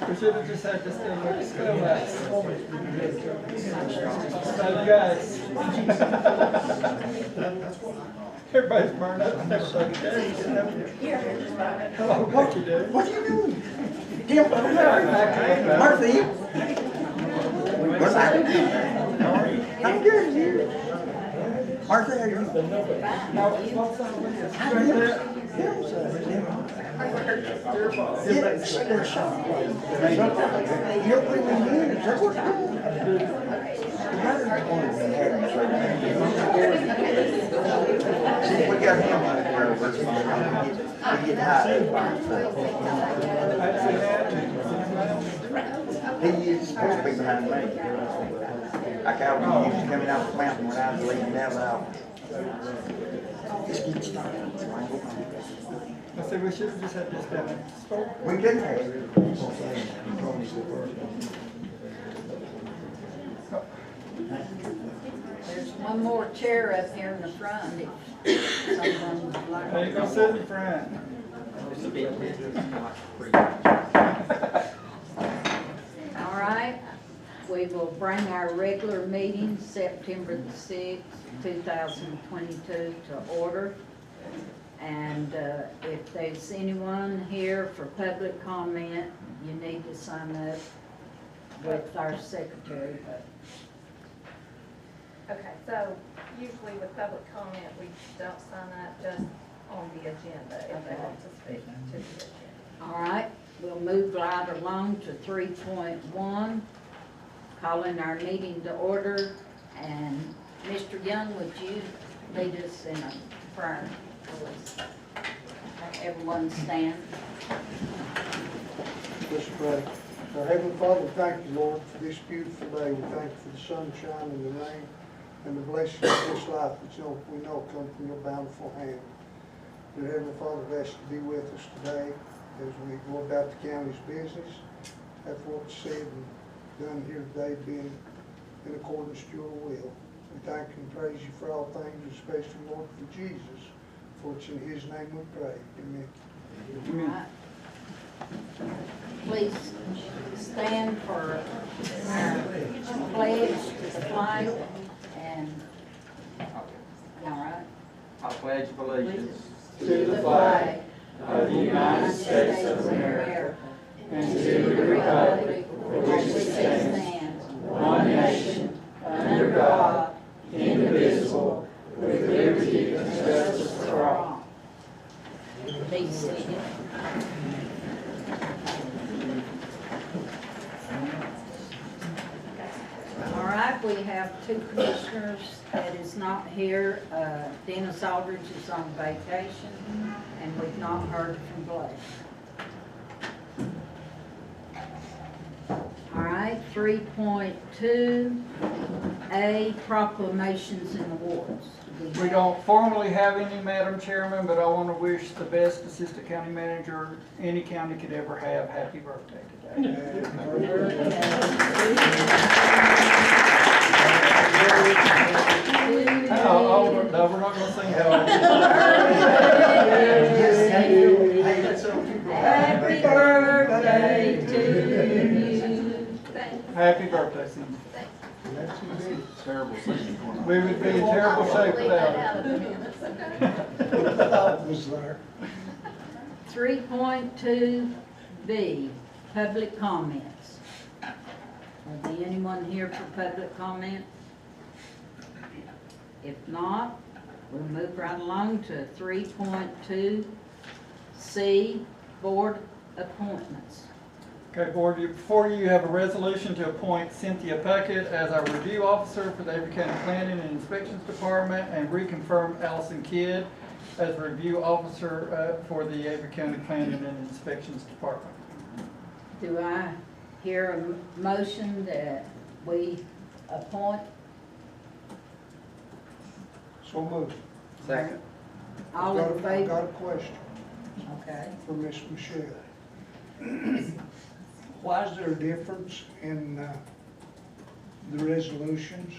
We should have just had this thing like a schoolhouse. So you guys. Everybody's burned up. Hello, what you doing? What are you doing? Tim, Martha, what's that? I'm good, you. Martha, how are you? What's that with us? Right there. You're bringing me in. That's what's good. We got him on the ground. We get high. He is supposed to be behind me. I got him coming out the mountain when I was leaving that out. I said we should have just had this down there. We did have it. There's one more chair up here in the front. If someone would like There you go, sit in front. All right, we will bring our regular meeting, September the 6th, 2022 to order. And if there's anyone here for public comment, you need to sign up with our secretary. Okay, so usually with public comment, we don't sign up just on the agenda if they want to speak to the agenda. All right, we'll move right along to 3.1, calling our meeting to order. And Mr. Young, would you lead us in a prayer, please? Everyone stand. Let's pray. Our Heavenly Father, thank you, Lord, for this beautiful day. We thank you for the sunshine and the rain and the blessing of this life which we know come from your bountiful hand. Dear Heavenly Father, we ask you to be with us today as we go about the county's business. Have what's said and done here today being in accordance to your will. We thank you and praise you for all things, especially, Lord, for Jesus. For it's in his name we pray. Amen. All right. Please stand for our pledge to the flag and, all right. I pledge allegiance To the flag of the United States of America and to the republic for which it stands, one nation, under God, indivisible, with liberty and justice for all. Be seated. All right, we have two commissioners that is not here. Dennis Aldridge is on vacation, and we've not heard from Blake. All right, 3.2A, proclamations and awards. We don't formally have any, Madam Chairman, but I want to wish the best assistant county manager any county could ever have. Happy birthday today. Oh, no, we're not going to sing that. Happy birthday to you. Happy birthday, Cindy. terrible singing. We would be in terrible shape without it. 3.2B, public comments. Are there anyone here for public comment? If not, we'll move right along to 3.2C, board appointments. Okay, board, before you have a resolution to appoint Cynthia Puckett as our review officer for the Avery County Planning and Inspections Department and reconfirm Allison Kidd as review officer for the Avery County Planning and Inspections Department. Do I hear a motion that we appoint? So moved. Second. All in I've got favor? a question Okay. for Miss Michelle. Why is there a difference in the resolutions?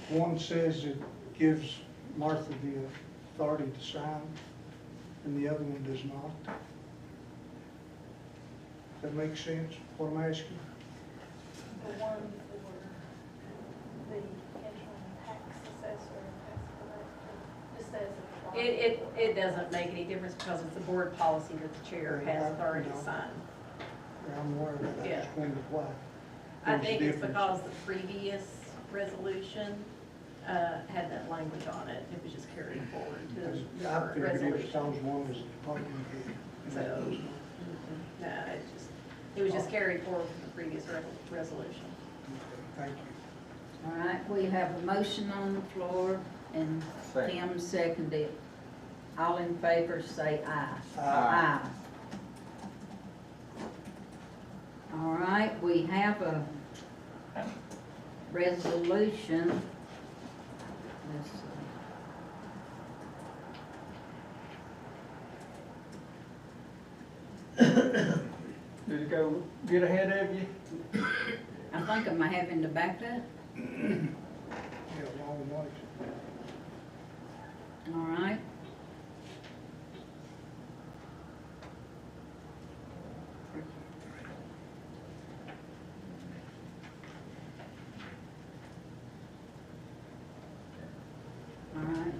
One says it gives Martha the authority to sign, and the other one does not. That makes sense, what I'm asking? The one for the interim tax assessor and tax collector, just says it. It doesn't make any difference because it's a board policy that the chair has authority to sign. I'm aware of that, I Yeah. just wondered why. I There's a think it's difference. because the previous resolution had that language on it. It was just carried forward to the I current figured it was resolution. because one was a department head. and that So- was not. No, it was just carried forward from the previous resolution. Okay, thank you. All right, we have a motion on the floor and Second. Tim seconded it. All in favor, say aye. Aye. All right, we have a resolution. Let's see. Did it go get ahead of you? I think I'm having to back up. Yeah, long way. All right. All right.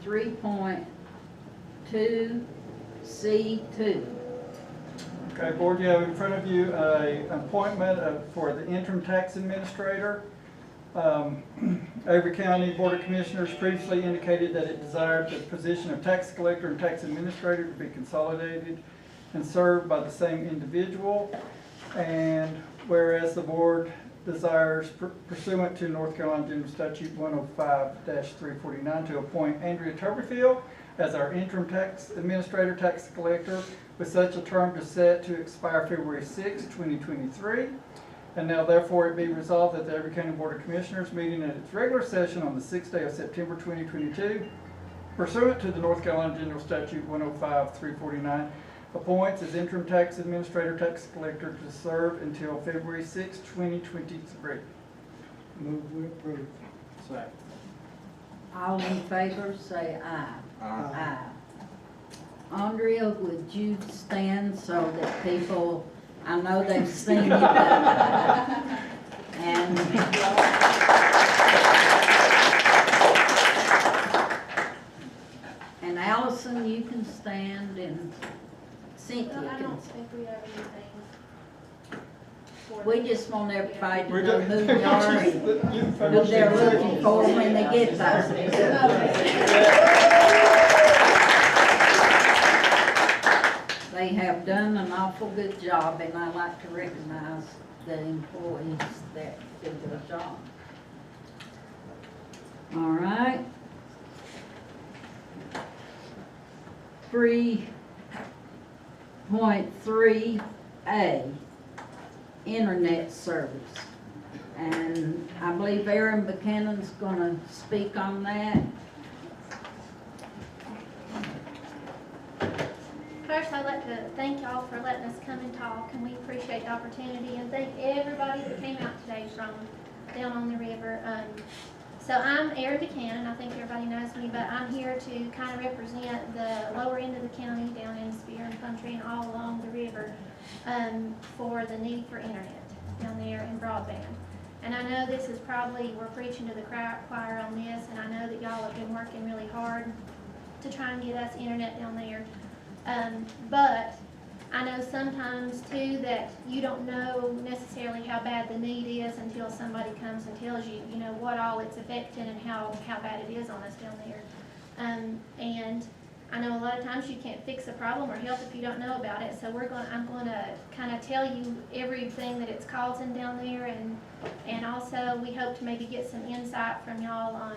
3.2C2. Okay, Board, you have in front of you an appointment for the interim tax administrator. Avery County Board of Commissioners previously indicated that it desired the position of tax collector and tax administrator to be consolidated and served by the same individual. And whereas the board desires pursuant to North Carolina General Statute 105-349 to appoint Andrea Tuberfield as our interim tax administrator, tax collector, with such a term to set to expire February 6, 2023. And now therefore it be resolved that the Avery County Board of Commissioners meeting at its regular session on the 6th day of September 2022, pursuant to the North Carolina General Statute 105-349, appoints as interim tax administrator, tax collector to serve until February 6, 2023. Move we approve. Second. All in favor, say aye. Aye. Aye. Andrea, would you stand so that people, I know they've seen you, but, and Allison, you can stand, and Cynthia Well, I can. don't think we have anything. for We them. just want everybody to We're know who you are and who they're looking for when they get there. They have done an awful good job, and I like to recognize the employees that do their job. All right. 3.3A, Internet service. And I believe Aaron Buchanan's gonna speak on that. First, I'd like to thank y'all for letting us come and talk, and we appreciate the opportunity, and thank everybody that came out today from down on the river. So I'm Erin Buchanan, I think everybody knows me, but I'm here to kind of represent the lower end of the county down in Spear and Country and all along the river for the need for internet down there and broadband. And I know this is probably, we're preaching to the choir on this, and I know that y'all have been working really hard to try and get us internet down there. But I know sometimes too that you don't know necessarily how bad the need is until somebody comes and tells you, you know, what all it's affecting and how bad it is on us down there. And I know a lot of times you can't fix a problem or help if you don't know about it. So I'm gonna kind of tell you everything that it's causing down there, and also we hope to maybe get some insight from y'all on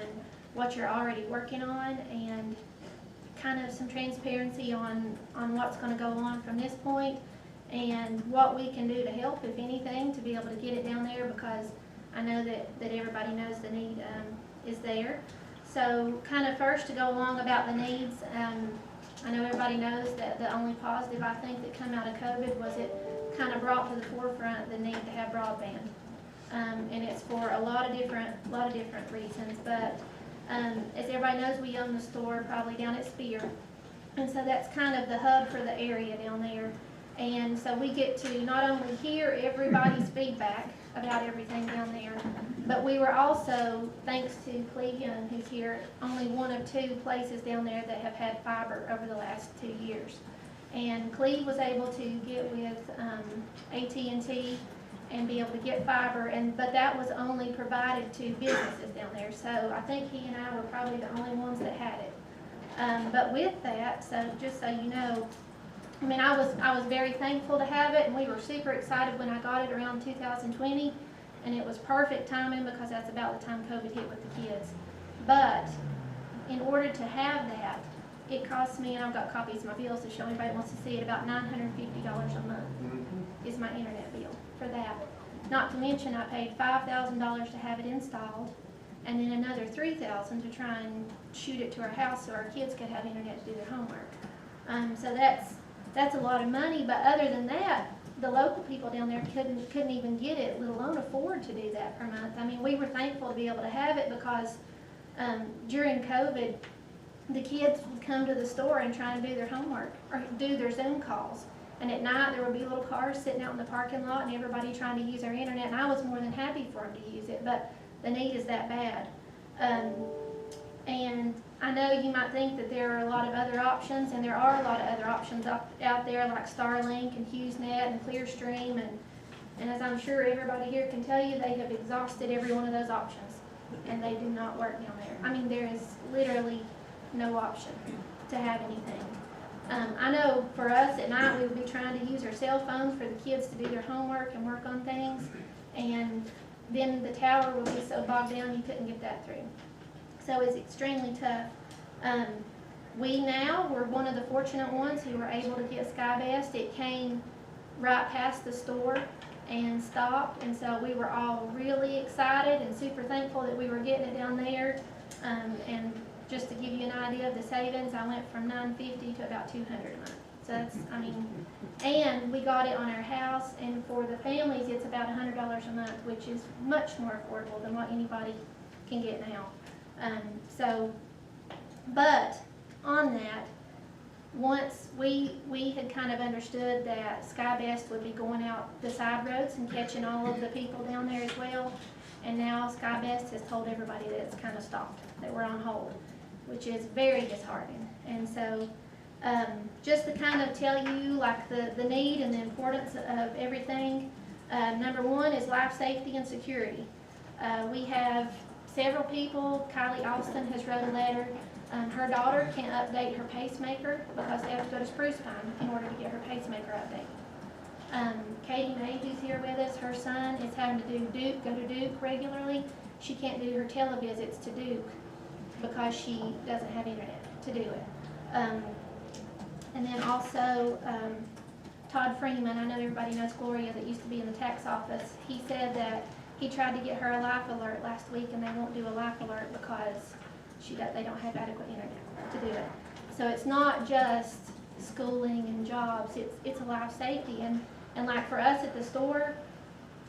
what you're already working on, and kind of some transparency on what's gonna go on from this point and what we can do to help, if anything, to be able to get it down there, because I know that everybody knows the need is there. So kind of first to go along about the needs, I know everybody knows that the only positive I think that come out of COVID was it kind of brought to the forefront the need to have broadband. And it's for a lot of different reasons, but as everybody knows, we own the store probably down at Spear, and so that's kind of the hub for the area down there. And so we get to not only hear everybody's feedback about everything down there, but we were also, thanks to Cleve Young, who's here, only one of 2 places down there that have had fiber over the last 2 years. And Cleve was able to get with AT&T and be able to get fiber, but that was only provided to businesses down there. So I think he and I were probably the only ones that had it. But with that, so just so you know, I mean, I was very thankful to have it, and we were super excited when I got it around 2020, and it was perfect timing because that's about the time COVID hit with the kids. But in order to have that, it cost me, and I've got copies of my bills to show anybody who wants to see it, about $950 a month is my internet bill for that. Not to mention I paid $5,000 to have it installed, and then another $3,000 to try and shoot it to our house so our kids could have internet to do their homework. So that's a lot of money, but other than that, the local people down there couldn't even get it, let alone afford to do that per month. I mean, we were thankful to be able to have it because during COVID, the kids would come to the store and try and do their homework or do their Zoom calls. And at night, there would be little cars sitting out in the parking lot and everybody trying to use our internet, and I was more than happy for them to use it, but the need is that bad. And I know you might think that there are a lot of other options, and there are a lot of other options out there like Starlink and HughesNet and Clearstream, and as I'm sure everybody here can tell you, they have exhausted every one of those options, and they do not work down there. I mean, there is literally no option to have anything. I know for us at night, we would be trying to use our cell phones for the kids to do their homework and work on things, and then the tower would be so bogged down you couldn't get that through. So it's extremely tough. We now were one of the fortunate ones who were able to get SkyBest. It came right past the store and stopped, and so we were all really excited and super thankful that we were getting it down there. And just to give you an idea of the savings, I went from $950 to about $200 a month. So that's, I mean, and we got it on our house, and for the families, it's about $100 a month, which is much more affordable than what anybody can get now. But on that, once we had kind of understood that SkyBest would be going out the side roads and catching all of the people down there as well, and now SkyBest has told everybody that it's kind of stopped, that we're on hold, which is very disheartening. And so just to kind of tell you like the need and the importance of everything, number one is life safety and security. We have several people. Kylie Austin has wrote a letter. Her daughter can't update her pacemaker because they have to go to Spruce Pine in order to get her pacemaker updated. Katie May, who's here with us, her son is having to go to Duke regularly. She can't do her televisits to Duke because she doesn't have internet to do it. And then also Todd Freeman, I know everybody knows Gloria that used to be in the tax office. He said that he tried to get her a life alert last week and they won't do a life alert because they don't have adequate internet to do it. So it's not just schooling and jobs, it's a life safety. And like for us at the store,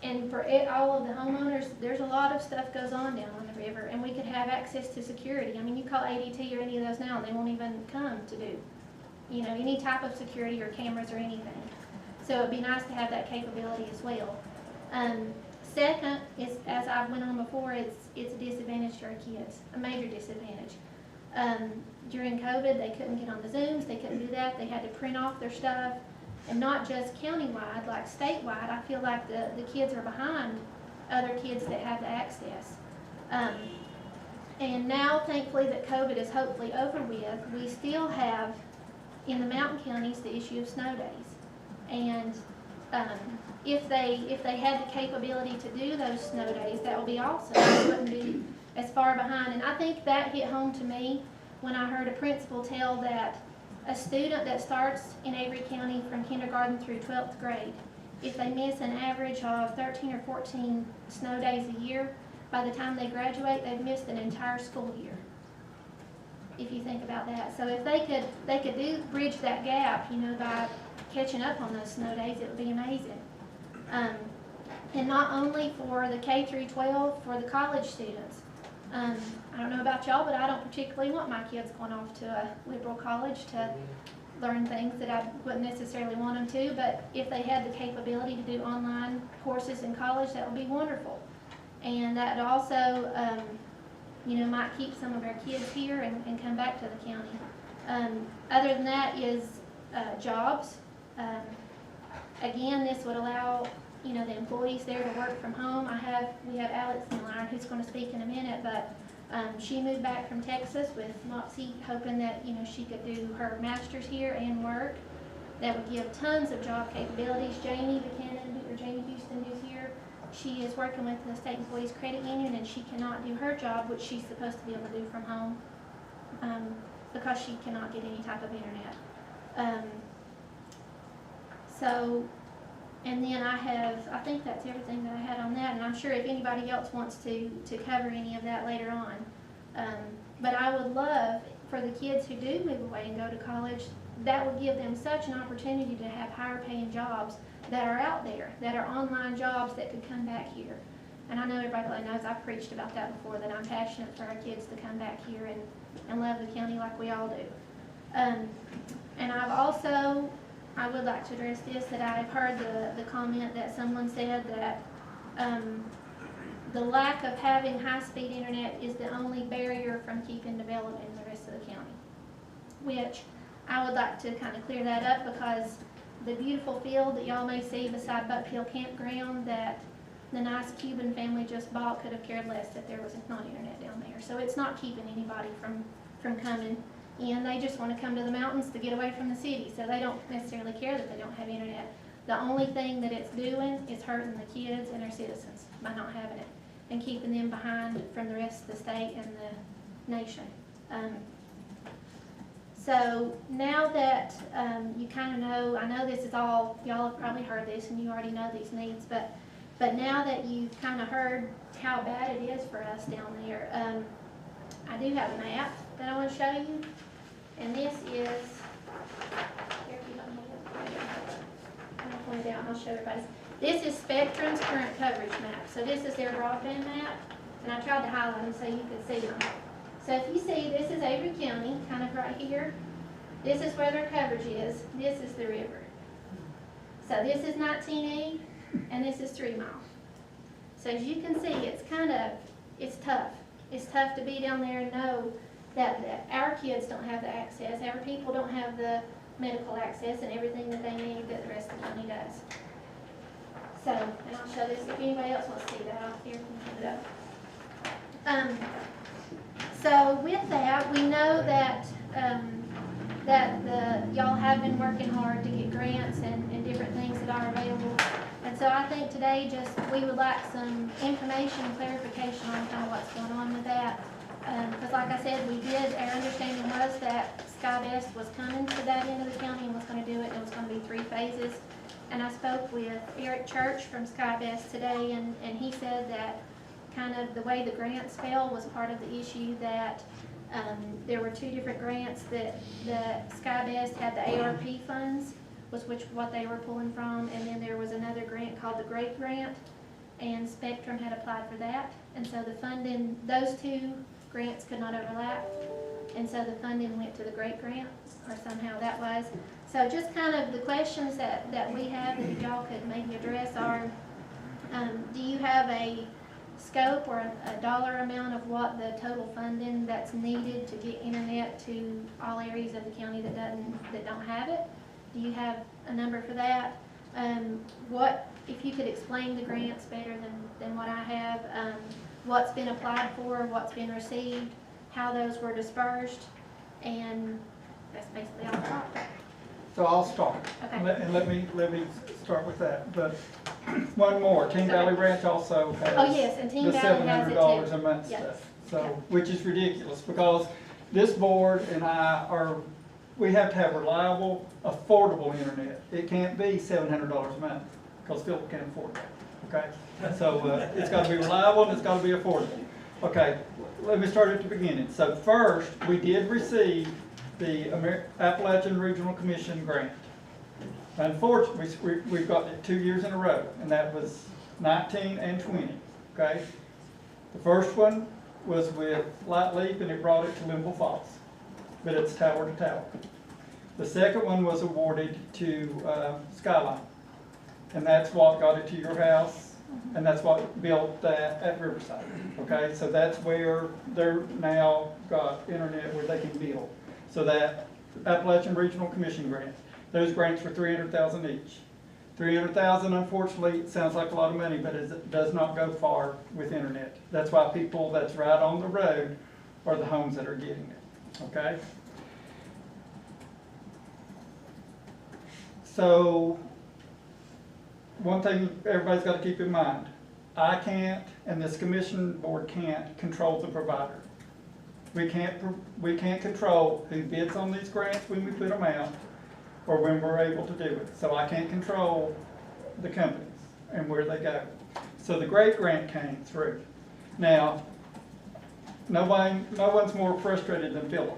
and for all of the homeowners, there's a lot of stuff goes on down on the river, and we could have access to security. I mean, you call ADT or any of those now, and they won't even come to do, you know, any type of security or cameras or anything. So it'd be nice to have that capability as well. Second is, as I went on before, it's a disadvantage to our kids, a major disadvantage. During COVID, they couldn't get on the Zooms, they couldn't do that, they had to print off their stuff, and not just countywide, like statewide. I feel like the kids are behind other kids that have the access. And now, thankfully, that COVID is hopefully over with, we still have, in the mountain counties, the issue of snow days. And if they had the capability to do those snow days, that would be awesome. They wouldn't be as far behind. And I think that hit home to me when I heard a principal tell that a student that starts in Avery County from kindergarten through 12th grade, if they miss an average of 13 or 14 snow days a year, by the time they graduate, they've missed an entire school year. If you think about that. So if they could bridge that gap, you know, by catching up on those snow days, it would be amazing. And not only for the K through 12, for the college students. I don't know about y'all, but I don't particularly want my kids going off to a liberal college to learn things that I wouldn't necessarily want them to, but if they had the capability to do online courses in college, that would be wonderful. And that also, you know, might keep some of our kids here and come back to the county. Other than that is jobs. Again, this would allow, you know, the employees there to work from home. We have Alex Miller, who's going to speak in a minute, but she moved back from Texas with Mopsy, hoping that, you know, she could do her master's here and work. That would give tons of job capabilities. Jamie Houston, who's here, she is working with the State Employees Credit Union, and she cannot do her job, which she's supposed to be able to do from home, because she cannot get any type of internet. And then I think that's everything that I had on that, and I'm sure if anybody else wants to cover any of that later on. But I would love for the kids who do move away and go to college, that would give them such an opportunity to have higher paying jobs that are out there, that are online jobs that could come back here. And I know everybody knows I've preached about that before, that I'm passionate for our kids to come back here and love the county like we all do. And I would like to address this, that I've heard the comment that someone said that the lack of having high-speed internet is the only barrier from keeping development in the rest of the county, which I would like to kind of clear that up, because the beautiful field that y'all may see beside Buck Hill Campground that the nice Cuban family just bought could have cared less if there was not internet down there. So it's not keeping anybody from coming in. They just want to come to the mountains to get away from the city, so they don't necessarily care that they don't have internet. The only thing that it's doing is hurting the kids and our citizens by not having it and keeping them behind from the rest of the state and the nation. So now that you kind of know, I know this is all, y'all have probably heard this and you already know these needs, but now that you've kind of heard how bad it is for us down there, I do have a map that I want to show you. And this is, here, keep on holding. I'll point it out and I'll show everybody. This is Spectrum's current coverage map. So this is their broadband map, and I tried to highlight them so you could see them. So if you see, this is Avery County, kind of right here. This is where their coverage is. This is the river. So this is 19E, and this is 3 Mile. So as you can see, it's tough. It's tough to be down there and know that our kids don't have the access, our people don't have the medical access and everything that they need that the rest of the county does. So, and I'll show this, if anybody else wants to see that, I'll here, put it up. So with that, we know that y'all have been working hard to get grants and different things that are available. And so I think today we would like some information and clarification on kind of what's going on with that. Because like I said, our understanding was that SkyBest was coming to that end of the county and was going to do it, and it was going to be 3 phases. And I spoke with Eric Church from SkyBest today, and he said that kind of the way the grants fell was part of the issue, that there were 2 different grants that SkyBest had. The ARP funds was what they were pulling from, and then there was another grant called the GREAT grant, and Spectrum had applied for that. And so the funding, those 2 grants could not overlap, and so the funding went to the GREAT grant, or somehow that was. So just kind of the questions that we have that y'all could maybe address are, do you have a scope or a dollar amount of what the total funding that's needed to get internet to all areas of the county that don't have it? Do you have a number for that? If you could explain the grants better than what I have, what's been applied for, what's been received, how those were dispersed, and that's basically all I've got. So I'll start. Okay. And let me start with that. But one more, Team Valley Ranch also has Oh, yes, and Team the Valley has it $700 too. a month Yes. stuff. So, Yeah. which is ridiculous, because this board and we have to have reliable, affordable internet. It can't be $700 a month, because Philip can't afford that, okay? So it's gotta be reliable and it's gotta be affordable. Okay, let me start at the beginning. So first, we did receive the Appalachian Regional Commission grant. Unfortunately, we've got it 2 years in a row, and that was 19 and 20, okay? The first one was with Light Leap, and it brought it to Limble Falls, but it's tower to tower. The second one was awarded to Skyline, and that's what got it to your house, and that's what built that at Riverside, okay? So that's where they're now got internet where they can build. So that Appalachian Regional Commission grant, those grants were $300,000 each. $300,000, unfortunately, it sounds like a lot of money, but it does not go far with internet. That's why people that's right on the road are the homes that are getting it, okay? So, one thing everybody's got to keep in mind, I can't, and this commission board can't control the provider. We can't control who bids on these grants when we put them out, or when we're able to do it. So I can't control the companies and where they go. So the great grant came through. Now, no one's more frustrated than Philip.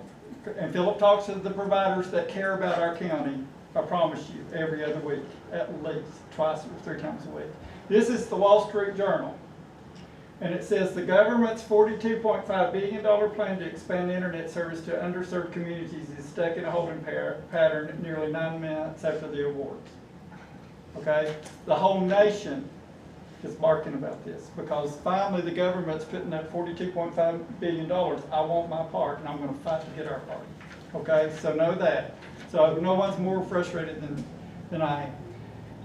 And Philip talks to the providers that care about our county, I promise you, every other week, at least twice or 3 times a week. This is the Wall Street Journal. And it says the government's $42.5 billion plan to expand internet service to underserved communities is stuck in a holding pattern nearly 9 months after the awards. Okay? The whole nation is barking about this because finally the government's putting up $42.5 billion. I want my part and I'm going to fight to get our part. Okay? So know that. So no one's more frustrated than I am.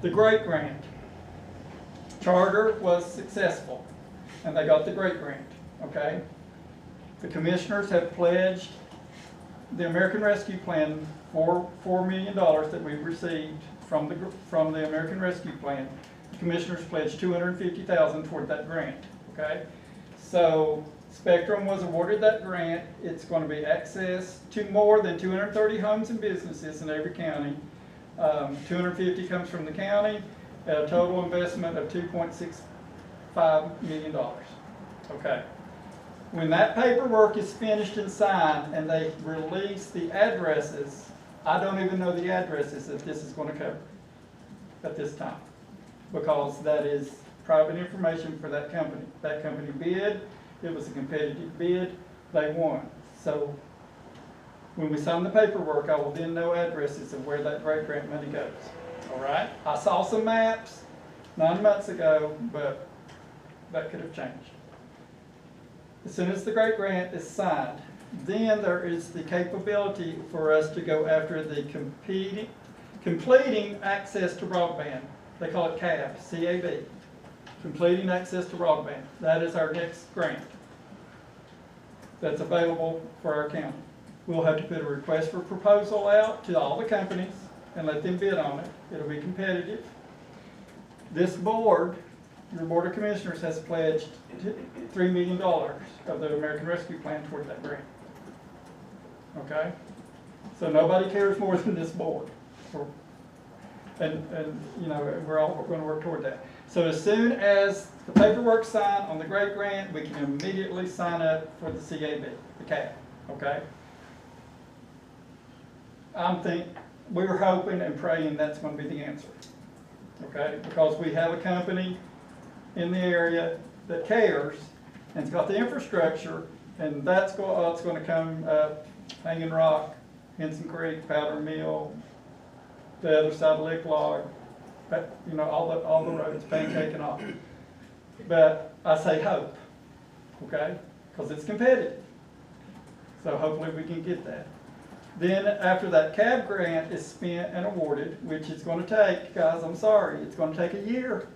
The Great Grant. Charter was successful. And they got the Great Grant, okay? The commissioners have pledged the American Rescue Plan for $4 million that we received from the American Rescue Plan. The commissioners pledged $250,000 toward that grant, okay? So Spectrum was awarded that grant. It's going to be access to more than 230 homes and businesses in every county. 250 comes from the county at a total investment of $2.65 million. Okay. When that paperwork is finished and signed and they release the addresses, I don't even know the addresses that this is going to cover at this time because that is private information for that company. That company bid, it was a competitive bid, they won. So when we sign the paperwork, I will then know addresses of where that Great Grant money goes. All right? I saw some maps 9 months ago, but that could have changed. As soon as the Great Grant is signed, then there is the capability for us to go after the completing access to broadband. They call it CAB, C-A-B, completing access to broadband. That is our next grant that's available for our county. We'll have to put a request for proposal out to all the companies and let them bid on it. It'll be competitive. This board, your Board of Commissioners, has pledged $3 million of the American Rescue Plan toward that grant. Okay? So nobody cares more than this board. And you know, we're all going to work toward that. So as soon as the paperwork's signed on the Great Grant, we can immediately sign up for the CAB, the CAB. Okay? We're hoping and praying that's going to be the answer. Okay? Because we have a company in the area that cares and's got the infrastructure, and that's it's going to come up Hanging Rock, Henson Creek, Powder Mill, the other side of Lick Log, you know, all the roads, Pancake and all. But I say hope, okay? Because it's competitive. So hopefully we can get that. Then after that CAB grant is spent and awarded, which is going to take, guys, I'm sorry, it's going to take a year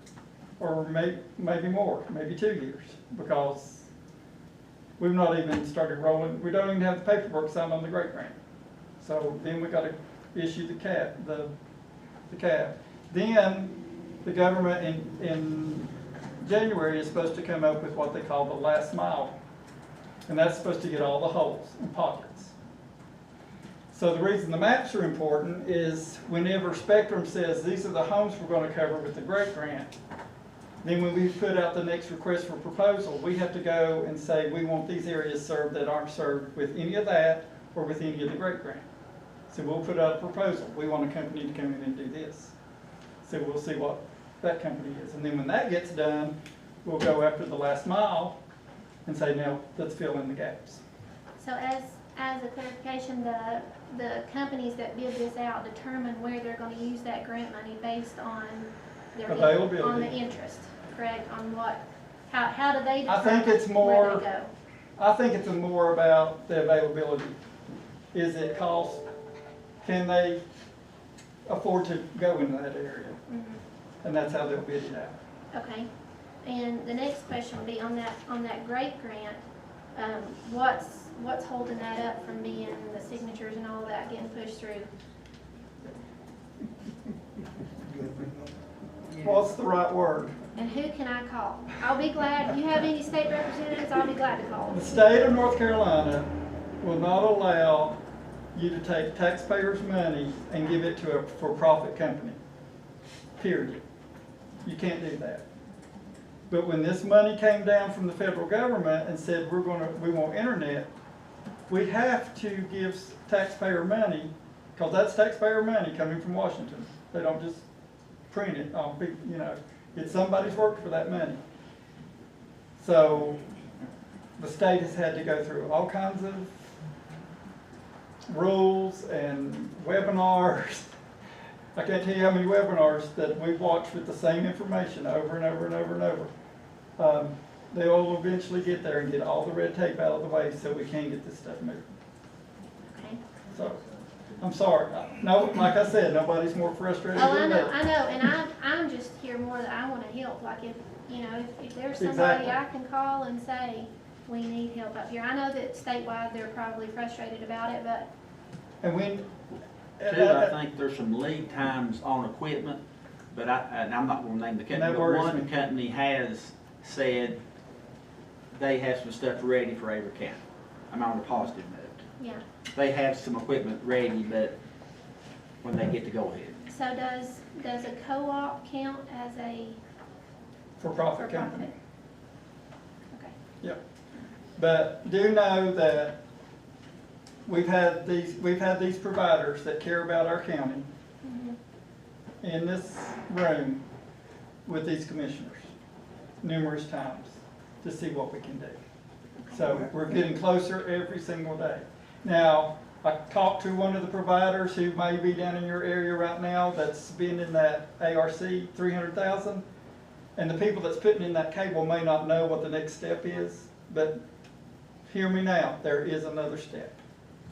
or maybe more, maybe 2 years, because we've not even started rolling. We don't even have the paperwork signed on the Great Grant. So then we got to issue the CAB, the CAB. Then the government in January is supposed to come up with what they call the last mile. And that's supposed to get all the holes and pockets. So the reason the maps are important is whenever Spectrum says these are the homes we're going to cover with the GREAT grant, then when we put out the next request for proposal, we have to go and say we want these areas served that aren't served with any of that or with any of the GREAT grant. So we'll put out a proposal. We want a company to come in and do this. So we'll see what that company is. And then when that gets done, we'll go after the last mile and say, now let's fill in the gaps. So as a clarification, the companies that bid this out determine where they're gonna use that grant money based on their, Availability. on the interest, correct? On what, how do they I think it's determine where more- they go? I think it's more about the availability. Is it cost? Can they afford to go into that area? Mhm. And that's how they'll bid it out. Okay, and the next question would be on that GREAT grant, what's holding that up from being the signatures and all that getting pushed through? What's the right word? And who can I call? I'll be glad, if you have any state representatives, I'll be glad to call The them. state of North Carolina will not allow you to take taxpayers' money and give it to a for-profit company. Period. You can't do that. But when this money came down from the federal government and said we want internet, we have to give taxpayer money, because that's taxpayer money coming from Washington. They don't just print it on big, it's somebody's worked for that money. So the state has had to go through all kinds of rules and webinars. I can't tell you how many webinars that we've watched with the same information over and over and over and over. They will eventually get there and get all the red tape out of the way so we can get this stuff moving. Okay. So, I'm sorry. No, like I said, nobody's more frustrated Oh, than me. I know, and I'm just here more that I wanna help, like if there's somebody Exactly. I can call and say, we need help up here. I know that statewide, they're probably frustrated about it, but, And when, Too, I think there's some lead times on equipment, but and I'm not gonna name the And company, that but worries one me. company has said they have some stuff ready for Avery County. I'm on a positive note. yeah. They have some equipment ready, but when they get to go ahead. So does a co-op count as a for-profit company. for-profit? Okay. Yep. But do know that we've had these providers that care about our county Mhm. in this room with these commissioners numerous times to see what we can do. So we're getting closer every single day. Now, I talked to one of the providers who may be down in your area right now that's spending that ARC 300,000. And the people that's putting in that cable may not know what the next step is, but hear me now, there is another step.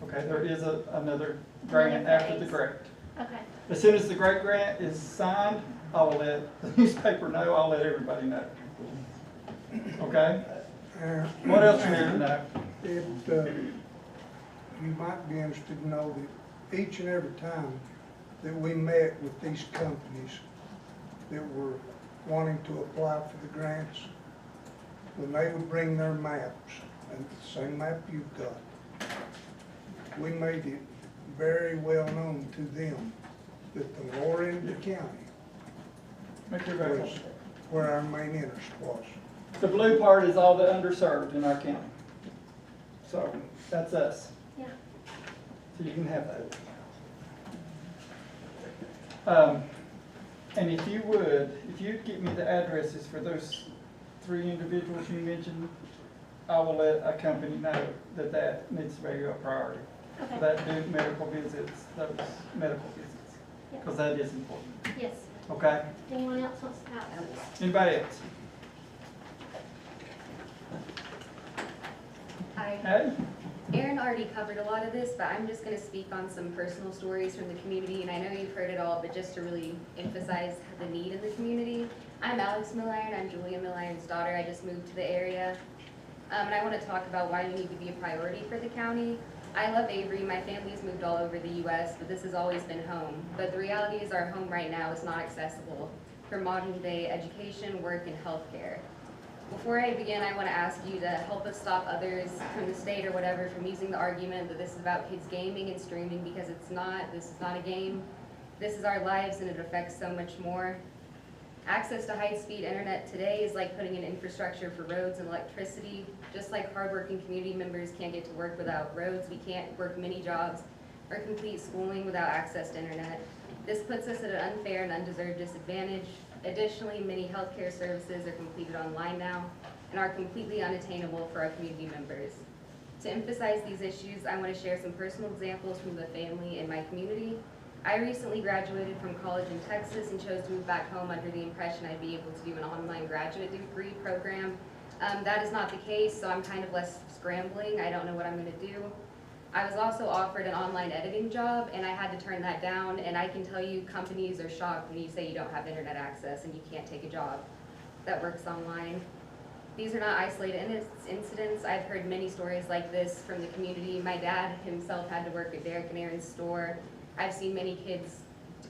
Okay, there is another grant after the grant. Okay. As soon as the GREAT grant is signed, I will let the newspaper know, I'll let everybody know. Okay? What else you need to know? You might be interested to know that each and every time that we met with these companies that were wanting to apply for the grants, when they would bring their maps, and the same map you've got, we made it very well known to them that the lower end of the county Make your vote. was where our main interest was. The blue part is all the underserved in our county. So, that's us. Yeah. So you can have that. And if you'd get me the addresses for those 3 individuals you mentioned, I will let a company know that needs to be a priority. Okay. That do medical visits, those medical visits, Yeah. because that is important, Yes. okay? Anyone else wants to ask this? Anybody else? Hi. Hey? Aaron already covered a lot of this, but I'm just going to speak on some personal stories from the community, and I know you've heard it all, but just to really emphasize the need in the community. I'm Alex Milliron, I'm Julia Milliron's daughter, I just moved to the area, and I want to talk about why we need to be a priority for the county. I love Avery, my family's moved all over the U.S., but this has always been home. But the reality is our home right now is not accessible for modern day education, work, and healthcare. Before I begin, I want to ask you to help us stop others from the state or whatever from using the argument that this is about kids gaming and streaming, because it's not. This is not a game. This is our lives, and it affects so much more. Access to high-speed internet today is like putting in infrastructure for roads and electricity. Just like hardworking community members can't get to work without roads, we can't work many jobs or complete schooling without access to internet. This puts us at an unfair and undeserved disadvantage. Additionally, many healthcare services are completed online now and are completely unattainable for our community members. To emphasize these issues, I want to share some personal examples from the family in my community. I recently graduated from college in Texas and chose to move back home under the impression I'd be able to do an online graduate degree program. That is not the case, so I'm kind of less scrambling. I don't know what I'm going to do. I was also offered an online editing job, and I had to turn that down, and I can tell you companies are shocked when you say you don't have internet access and you can't take a job that works online. These are not isolated incidents. I've heard many stories like this from the community. My dad himself had to work at Derek and Aaron's store. I've seen many kids,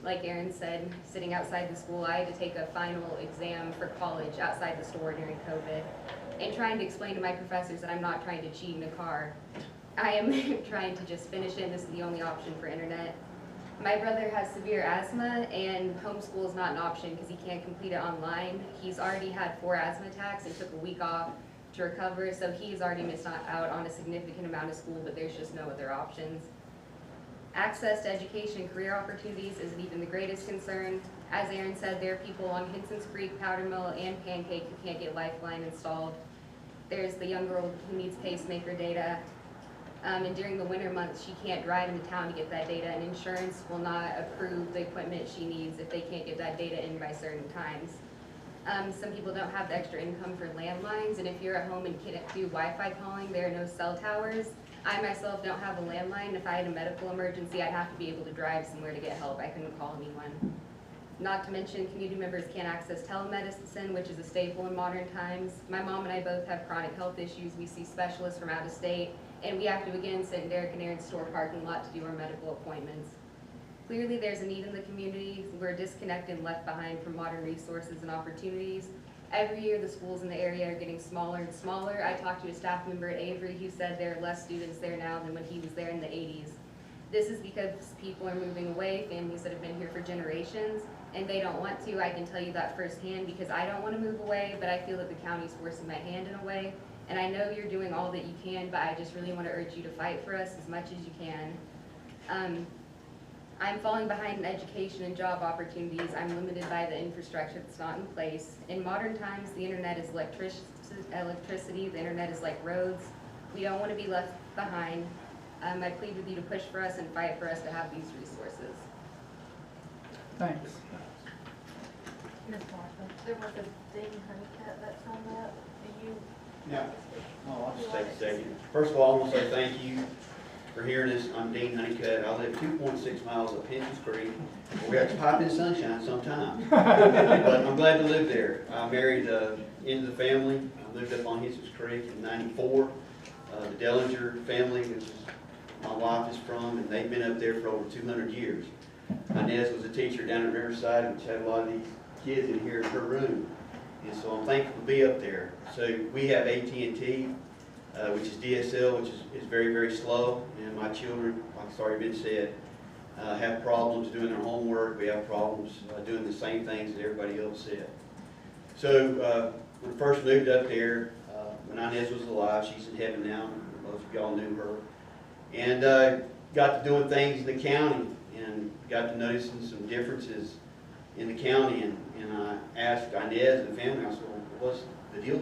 like Aaron said, sitting outside the school. I had to take a final exam for college outside the store during COVID, and trying to explain to my professors that I'm not trying to cheat in a car. I am trying to just finish it, and this is the only option for internet. My brother has severe asthma, and homeschool is not an option because he can't complete it online. He's already had 4 asthma attacks and took a week off to recover, so he's already missed out on a significant amount of school, but there's just no other options. Access to education and career opportunities isn't even the greatest concern. As Aaron said, there are people along Hinson's Creek, Powder Mill, and Pancake who can't get Lifeline installed. There's the young girl who needs pacemaker data. And during the winter months, she can't drive into town to get that data, and insurance will not approve the equipment she needs if they can't get that data in by certain times. Some people don't have the extra income for landlines, and if you're at home and can't do Wi-Fi calling, there are no cell towers. I myself don't have a landline. If I had a medical emergency, I'd have to be able to drive somewhere to get help. I couldn't call anyone. Not to mention, community members can't access telemedicine, which is a staple in modern times. My mom and I both have chronic health issues. We see specialists from out of state, and we have to again sit in Derek and Aaron's store parking lot to do our medical appointments. Clearly, there's a need in the community. We're disconnected and left behind from modern resources and opportunities. Every year, the schools in the area are getting smaller and smaller. I talked to a staff member at Avery who said there are less students there now than when he was there in the 80s. This is because people are moving away, families that have been here for generations, and they don't want to. I can tell you that firsthand because I don't want to move away, but I feel that the county's forcing my hand in a way. And I know you're doing all that you can, but I just really want to urge you to fight for us as much as you can. I'm falling behind in education and job opportunities. I'm limited by the infrastructure that's not in place. In modern times, the internet is electricity. The internet is like roads. We don't want to be left behind. I plead with you to push for us and fight for us to have these resources. Thanks. Ms. Martha, there was a Dean Honeycutt that's on that. Do you? Yeah. Oh, I'll just take a second. First of all, I want to say thank you for hearing this. I'm Dean Honeycutt. I live 2.6 miles up Hinson's Creek. We have to pipe in sunshine sometime. But I'm glad to live there. I married into the family. I lived up on Hinson's Creek in '94. The Dellinger family, which is my wife is from, and they've been up there for over 200 years. Inez was a teacher down at Riverside, which had a lot of these kids in here in her room. And so I'm thankful to be up there. So we have AT&T, which is DSL, which is very, very slow. And my children, like it's already been said, have problems doing their homework. We have problems doing the same things that everybody else said. So when I first moved up there, when Inez was alive, she's in heaven now. Most of y'all knew her. And got to doing things in the county and got to noticing some differences in the county. And I asked Inez and the family, I said, well, what's the deal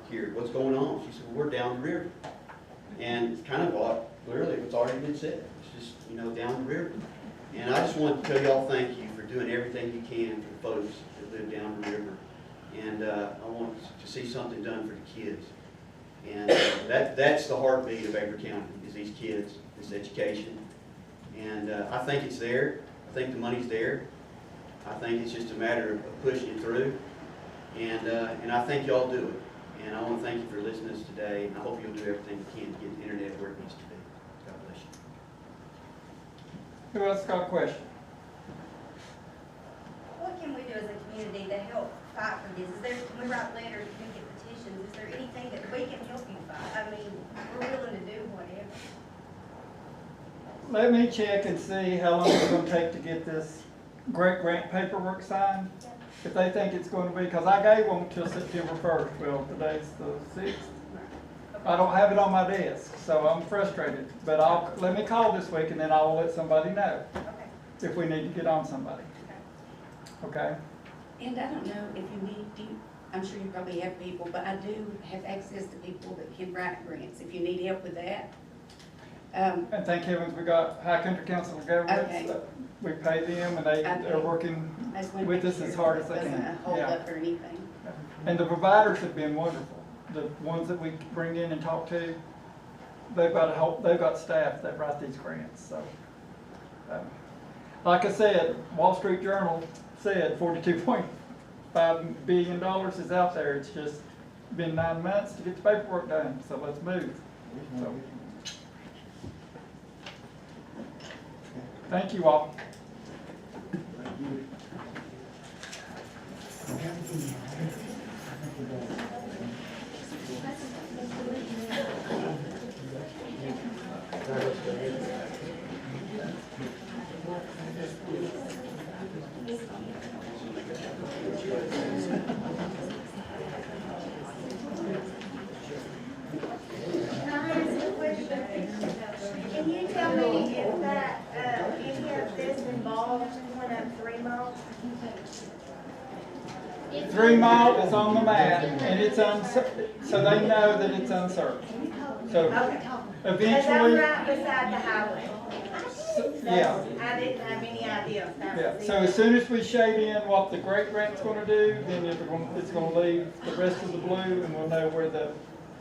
here? What's going on? She said, well, we're down the river. And it's kind of clearly what's already been said. It's just, you know, down the river. And I just want to tell y'all thank you for doing everything you can for the folks that live down the river. And I want to see something done for the kids. And that's the heartbeat of Avery County, is these kids, this education. And I think it's there. I think the money's there. I think it's just a matter of pushing it through. And I think y'all do it. And I want to thank you for listening to us today. And I hope you'll do everything you can to get the internet where it needs to be. God bless you. Who else got a question? What can we do as a community to help fight for this? Can we write letters, can we get petitions anything that we can help you by, I mean, we're willing to do whatever. Let me check and see how long it's gonna take to get this great grant paperwork signed. If they think it's gonna be, cause I gave them till September 1st, well, today's the 6th. I don't have it on my desk, so I'm frustrated, but let me call this week and then I will let somebody know Okay. if we need to get on somebody. Okay? And I don't know if you need, I'm sure you probably have people, but I do have access to people that can write grants, if you need help with that. And thank heavens we got High Country Council of Governments. Okay. We pay them and they're working I just wanted to with make us as sure hard it as they wasn't can. a hold Yeah. up or anything. And the providers have been wonderful. The ones that we bring in and talk to, they've got staff that write these grants, so. Like I said, Wall Street Journal said $42.5 billion is out there. It's just been 9 months to get the paperwork done, so let's move. So, thank you all. Can I ask a question? Can you tell me if that, any of this involves one of 3 miles? 3 Mile is on the map, and it's so they know that it's unserved. So Okay. Because I'm eventually, right beside the highway. yeah, I didn't have any idea if that yeah. was. So as soon as we shade in what the great grant's gonna do, then it's gonna leave the rest of the blue, and we'll know where the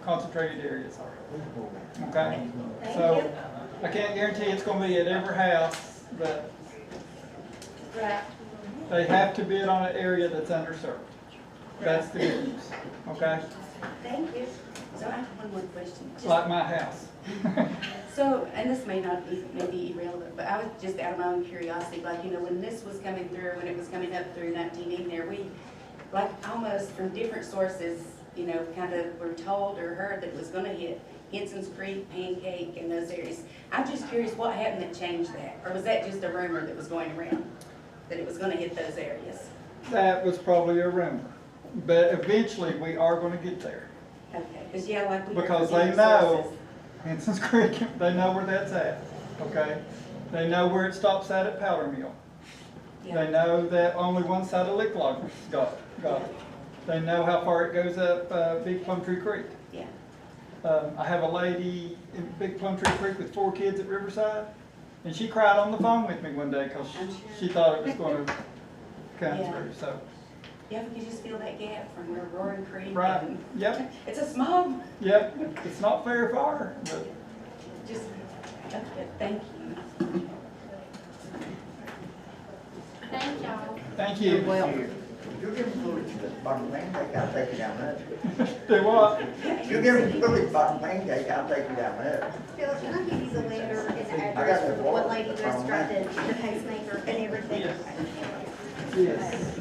concentrated areas are. Okay? So I can't guarantee it's gonna be at every house, but Right. they have to bid on an area that's underserved. That's the good news, okay? Thank you. So I have one more question. Just- Like my house. So, and this may not be, may be irrelevant, but I was just out of my own curiosity, like, you know, when this was coming through, when it was coming up through 19 there, we, like, almost from different sources, you know, kind of were told or heard that it was gonna hit Henson's Creek, Pancake, and those areas. I'm just curious, what happened that changed that? Or was that just a rumor that was going around, that it was gonna hit those areas? That was probably a rumor, but eventually we are gonna get there. Okay, because yeah, like we heard Because from they different know, sources. Henson's Creek, they know where that's at, okay? They know where it stops at Powder Mill. Yeah. They know that only one side of Lick Logger's got it. They know how far it goes up Big Plum Tree Creek. Yeah. I have a lady in Big Plum Tree Creek with 4 kids at Riverside, and she cried on the phone with me one day because I'm sure. she thought it was gonna come Yeah. through, so. Yeah, we could just feel that gap from where Roaring Creek. Right, and- yep, It's a small, yep, it's not very far, but just, okay, thank you. Thank y'all. thank you. Well, You give them food to the bottom pancake, I'll take you down there. Do what? You give them food bottom pancake, I'll take you down there. Phil, can I give you the letter and the I got address for that the one water lady who from tried the pacemaker and everything? Yes. Yes.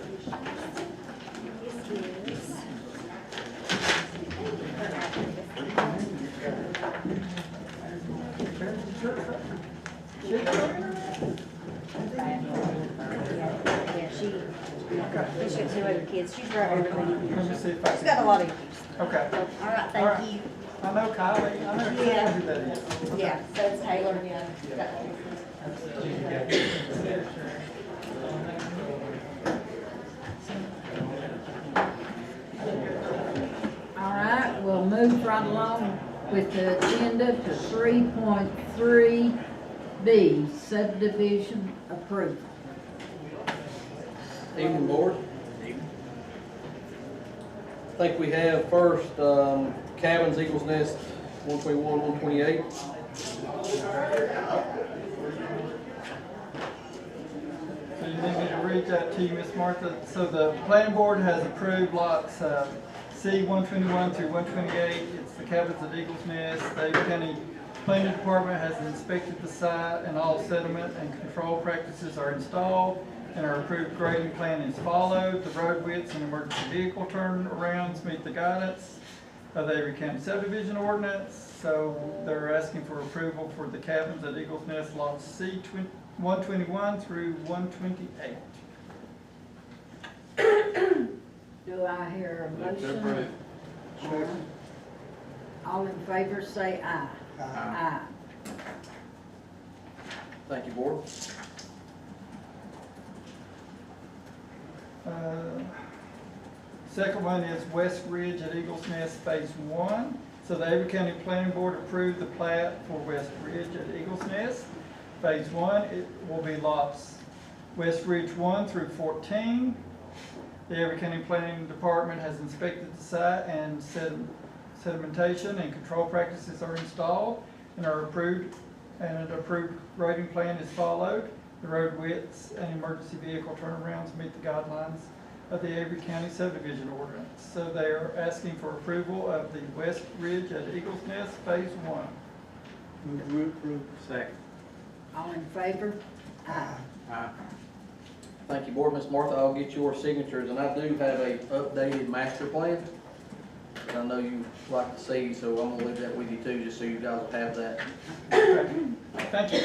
Yes, yeah, she got 2 other kids. She's right over Let me there. see if I She's can. got a lot of issues. Okay. All right, All right. thank you. I know Kylie, I know exactly Yeah. who that is. Yeah, so it's Taylor, yeah. All right, we'll move right along with the agenda to 3.3B, subdivision approval. Evening, Board. I think we have first cabins, Eagles Nest, 121, 128. So you need me to read that to you, Miss Martha? So the planning board has approved lots C 121 through 128. It's the cabins at Eagles Nest. Davis County Planning Department has inspected the site and all settlement and control practices are installed and our approved grading plan is followed. The road widths and emergency vehicle turnarounds meet the guidance. of the Avery County subdivision ordinance. So they're asking for approval for the cabins at Eagles Nest lots C 121 through 128. Do I hear a Move to motion? approve. Second. All in favor say aye. Aye. Thank you, board. Second one is West Ridge at Eagles Nest Phase 1. So the Avery County Planning Board approved the plat for West Ridge at Eagles Nest. Phase 1, it will be lots West Ridge 1 through 14. The Avery County Planning Department has inspected the site and sedimentation and control practices are installed and are approved, and an approved grading plan is followed. The road widths and emergency vehicle turnarounds meet the guidelines of the Avery County subdivision ordinance. So they are asking for approval of the West Ridge at Eagles Nest Phase 1. Move to approve. Second. All in favor? Aye. Aye. Thank you, board. Ms. Martha, I'll get your signatures, and I do have a updated master plan that I know you like to see, so I'm gonna leave that with you too, just so you guys will have that. Thank you.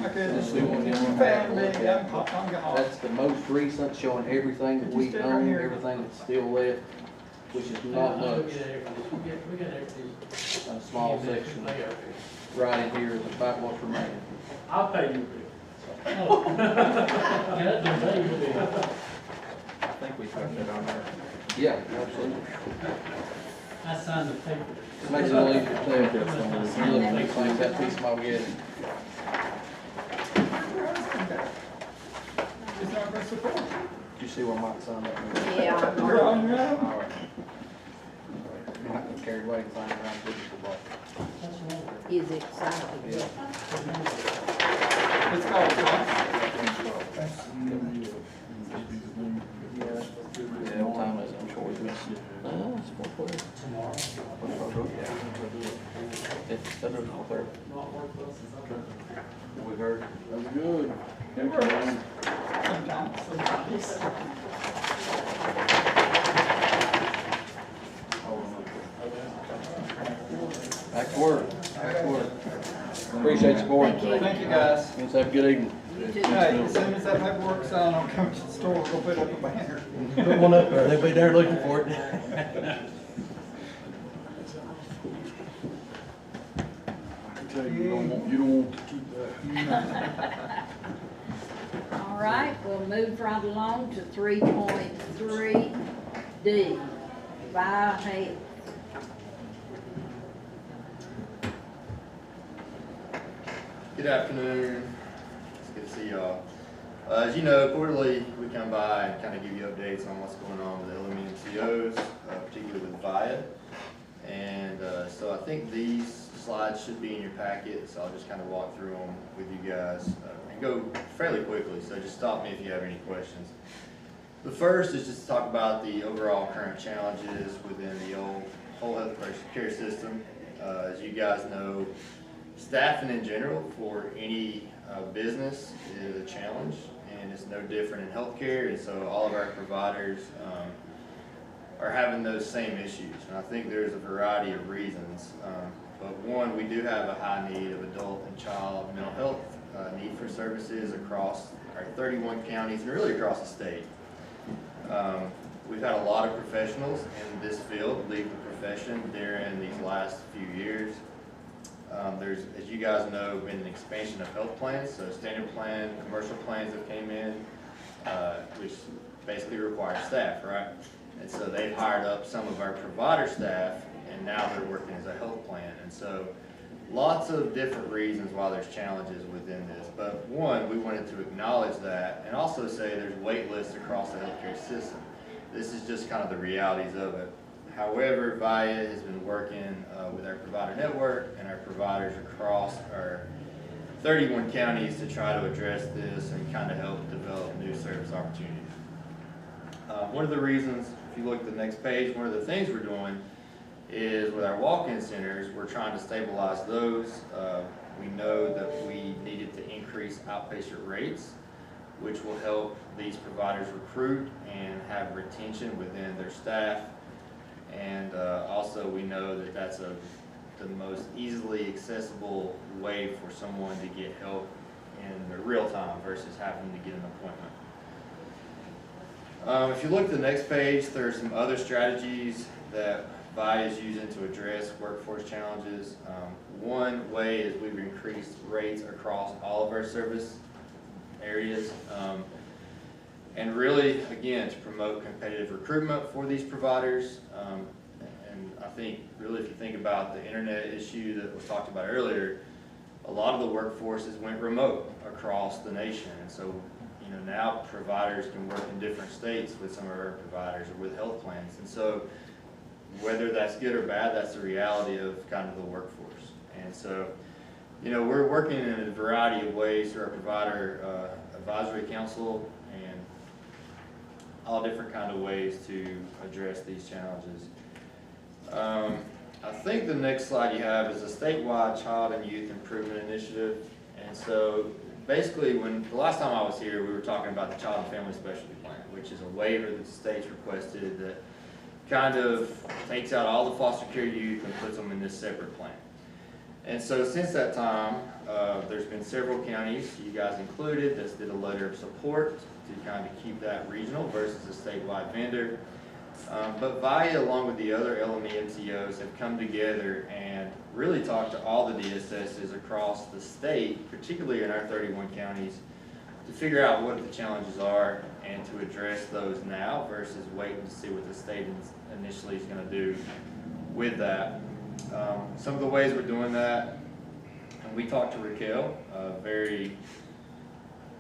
Okay, Just see what you you want. found me, I'm gone. That's the most recent, showing everything that Could you we stay right own, here? everything that's still left, which is not much. A small section right in here is about what's remaining. I'll pay you. I think we put that on there. Yeah, absolutely. I signed the paper. Makes it a little easier to tell. You look at these things, that piece of my head. It's not going to support. Did you see where Mike signed that? Yeah. You're on your own. All right. You're not gonna carry away and sign it around with the ball. Is excited. Yeah. It's called, Yeah, what time is it? I'm sure we missed it. It's 4:30. Tomorrow. It's 4:30. We heard. That was good. it works. Sometimes, Back to work. Back to work. Appreciate you, board. Thank you. Thank you, guys. Let's have a good evening. You too. Hey, as soon as that paperwork's signed, I'll come to the store, we'll put up a banner. Put one up there. They'll be there looking for it. You don't want to keep that. All right, we'll move right along to 3.3D, Health. Good afternoon. It's good to see y'all. As you know, quarterly we come by and kind of give you updates on what's going on with LME MCOs, particularly with VIA. And so I think these slides should be in your packet, so I'll just kind of walk through them with you guys and go fairly quickly, so just stop me if you have any questions. The first is just to talk about the overall current challenges within the whole health care system. As you guys know, staffing in general for any business is a challenge, and it's no different in healthcare, and so all of our providers are having those same issues. And I think there's a variety of reasons. But one, we do have a high need of adult and child mental health need for services across our 31 counties and really across the state. We've had a lot of professionals in this field leave the profession during these last few years. There's, as you guys know, been an expansion of health plans, so standard plan, commercial plans that came in, which basically require staff, right? And so they've hired up some of our provider staff, and now they're working as a health plan. And so lots of different reasons why there's challenges within this. But one, we wanted to acknowledge that and also say there's wait lists across the healthcare system. This is just kind of the realities of it. However, VIA has been working with our provider network and our providers across our 31 counties to try to address this and kind of help develop new service opportunities. One of the reasons, if you look at the next page, one of the things we're doing is with our walk-in centers, we're trying to stabilize those. We know that we needed to increase outpatient rates, which will help these providers recruit and have retention within their staff. And also we know that that's the most easily accessible way for someone to get help in the real time versus having to get an appointment. If you look at the next page, there's some other strategies that VI is using to address workforce challenges. One way is we've increased rates across all of our service areas. And really, again, to promote competitive recruitment for these providers. And I think, really, if you think about the internet issue that was talked about earlier, a lot of the workforces went remote across the nation. And so, you know, now providers can work in different states with some of our providers or with health plans. And so, whether that's good or bad, that's the reality of kind of the workforce. And so, you know, we're working in a variety of ways through our provider advisory council and all different kind of ways to address these challenges. I think the next slide you have is a statewide child and youth improvement initiative. And so basically, when the last time I was here, we were talking about the Child and Family Specialty Plan, which is a waiver that the state's requested that kind of takes out all the foster care youth and puts them in this separate plan. And so since that time, there's been several counties, you guys included, that's did a letter of support to kind of keep that regional versus a statewide vendor. But VIA, along with the other LME MCOs, have come together and really talked to all the DSSs across the state, particularly in our 31 counties, to figure out what the challenges are and to address those now versus waiting to see what the state initially is going to do with that. Some of the ways we're doing that, and we talked to Raquel very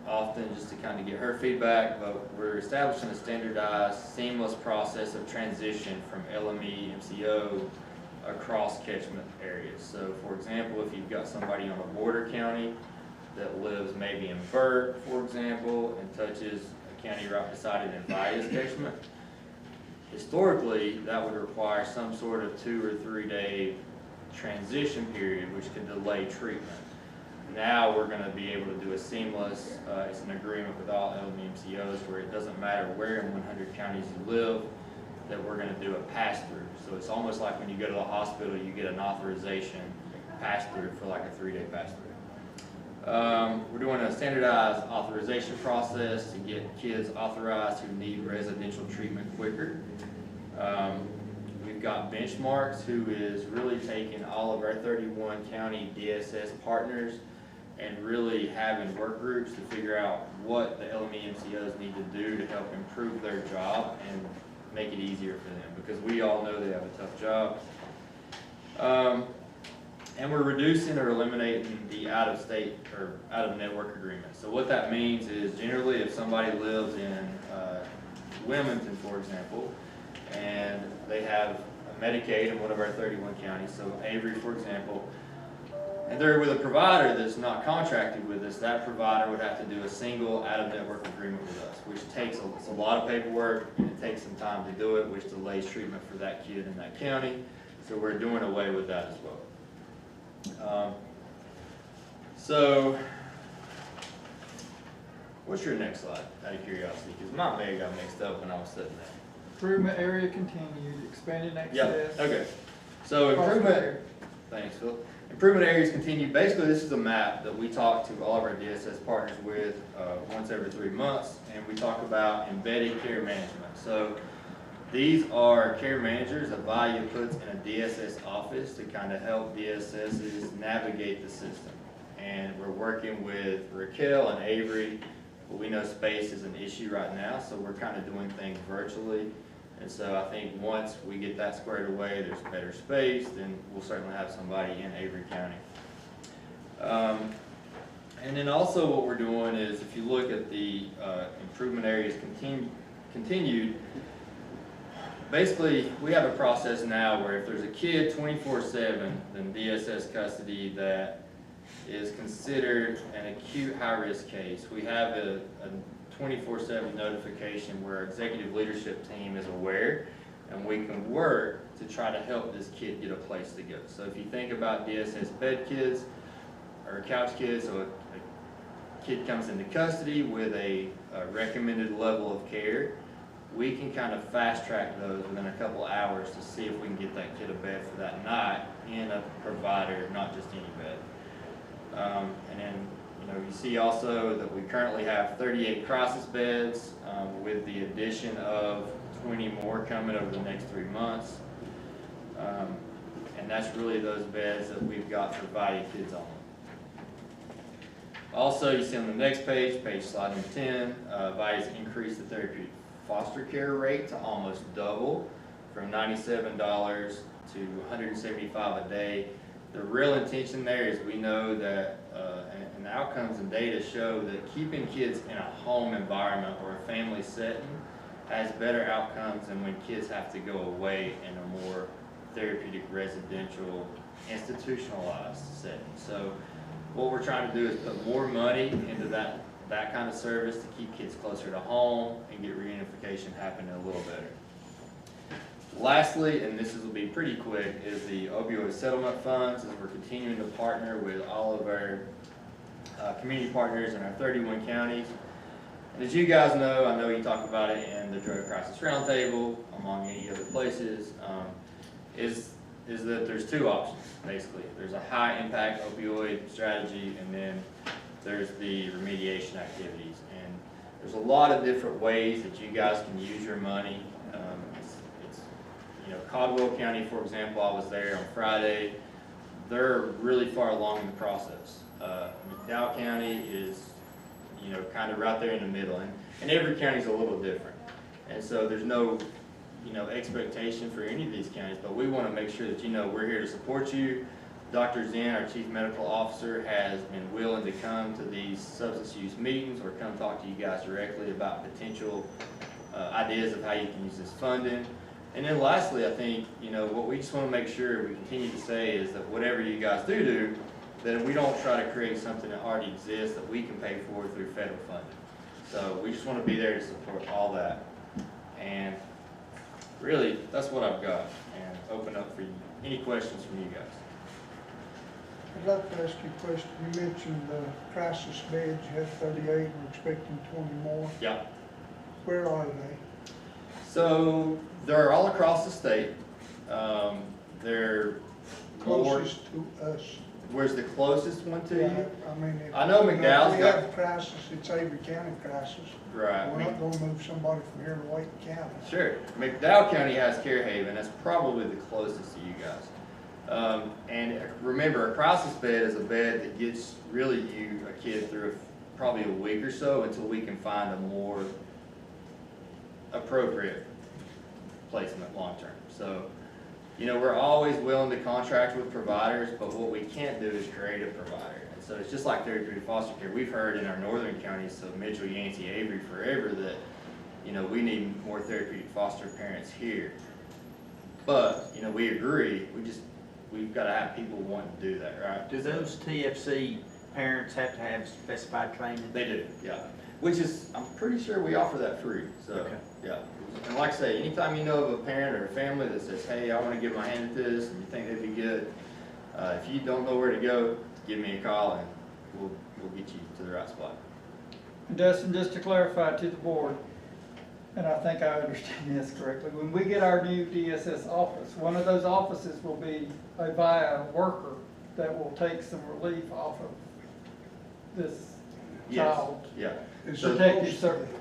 often just to kind of get her feedback, but we're establishing a standardized, seamless process of transition from LME, MCO across catchment areas. So for example, if you've got somebody on a border county that lives maybe in Burt, for example, and touches a county right beside it in Via's catchment, historically, that would require some sort of 2 or 3 day transition period, which could delay treatment. Now we're going to be able to do a seamless, it's an agreement with all LMCOs where it doesn't matter where in 100 counties you live, that we're going to do a pass-through. So it's almost like when you go to the hospital, you get an authorization pass-through for like a 3-day pass-through. We're doing a standardized authorization process to get kids authorized who need residential treatment quicker. We've got Benchmarks, who is really taking all of our 31 county DSS partners and really having work groups to figure out what the LME MCOs need to do to help improve their job and make it easier for them, because we all know they have a tough job. And we're reducing or eliminating the out-of-state or out-of-network agreements. So what that means is generally if somebody lives in Wilmington, for example, and they have a Medicaid in one of our 31 counties, so Avery, for example, and they're with a provider that's not contracted with us, that provider would have to do a single out-of-network agreement with us, which takes a lot of paperwork, and it takes some time to do it, which delays treatment for that kid in that county. So we're doing away with that as well. So, what's your next slide, out of curiosity? Because my bag got mixed up when I was sitting there. Improvement area continued, expanded access. Yeah, okay. So improvement, thanks Phil. Improvement areas continue. Basically, this is a map that we talk to all of our DSS partners with once every 3 months, and we talk about embedded care management. So these are care managers that VIA puts in a DSS office to kind of help DSSs navigate the system. And we're working with Raquel and Avery, but we know space is an issue right now, so we're kind of doing things virtually. And so I think once we get that squared away, there's better space, then we'll certainly have somebody in Avery County. And then also what we're doing is, if you look at the improvement areas continued, basically we have a process now where if there's a kid 24/7 in DSS custody that is considered an acute high-risk case, we have a 24/7 notification where our executive leadership team is aware, and we can work to try to help this kid get a place to go. So if you think about DSS bed kids or couch kids, so a kid comes into custody with a recommended level of care, we can kind of fast track those within a couple hours to see if we can get that kid a bed for that night in a provider, not just any bed. And then, you see also that we currently have 38 crisis beds with the addition of 20 more coming over the next 3 months. And that's really those beds that we've got for VIA kids only. Also, you see on the next page, slide number 10, VIA's increased the therapeutic foster care rate to almost double, from $97 to $175 a day. The real intention there is we know that, and the outcomes and data show that keeping kids in a home environment or a family setting has better outcomes than when kids have to go away in a more therapeutic, residential, institutionalized setting. So what we're trying to do is put more money into that kind of service to keep kids closer to home and get reunification happening a little better. Lastly, and this will be pretty quick, is the opioid settlement funds, as we're continuing to partner with all of our community partners in our 31 counties. And as you guys know, I know you talk about it in the Drug Crisis Roundtable, among many other places, is that there's two options, basically. There's a high impact opioid strategy, and then there's the remediation activities. And there's a lot of different ways that you guys can use your money. Caldwell County, for example, I was there on Friday. They're really far along in the process. McDowell County is, kind of right there in the middle, and every county is a little different. And so there's no, expectation for any of these counties, but we want to make sure that we're here to support you. Dr. Zen, our Chief Medical Officer, has been willing to come to these substance use meetings or come talk to you guys directly about potential ideas of how you can use this funding. And then lastly, I think, what we just want to make sure we continue to say is that whatever you guys do, that we don't try to create something that already exists that we can pay for through federal funding. So we just want to be there to support all that. And really, that's what I've got, and open up for any questions from you guys. I'd like to ask you a question. You mentioned the crisis beds, you had 38, and we're expecting 20 more. Yeah. Where are they? So they're all across the state. They're Closest to us. Where's the closest one to you? I mean, I know McDowell's if we got. have a crisis, it's Avery County crisis. Right. We're not gonna move somebody from here to Wake County. Sure. McDowell County has Care Haven. That's probably the closest to you guys. And remember, a crisis bed is a bed that gets really you, a kid, through probably a week or so until we can find a more appropriate placement long-term. So, we're always willing to contract with providers, but what we can't do is create a provider. And so it's just like therapeutic foster care. We've heard in our northern counties, so Mitchell, Yancey, Avery, forever, that, we need more therapeutic foster parents here. But, we agree, we've got to have people wanting to do that, right? Do those TFC parents have to have specified training? They do, yeah. Which is, I'm pretty sure we offer that free, so, Okay. yeah. And like I say, anytime you know of a parent or a family that says, hey, I want to give my hand at this, and you think they'd be good, if you don't know where to go, give me a call, and we'll get you to the right spot. And Dustin, just to clarify to the board, and I think I understand this correctly, when we get our new DSS office, one of those offices will be a VIA worker that will take some relief off of this child. Yeah. It's Protective supposed to be.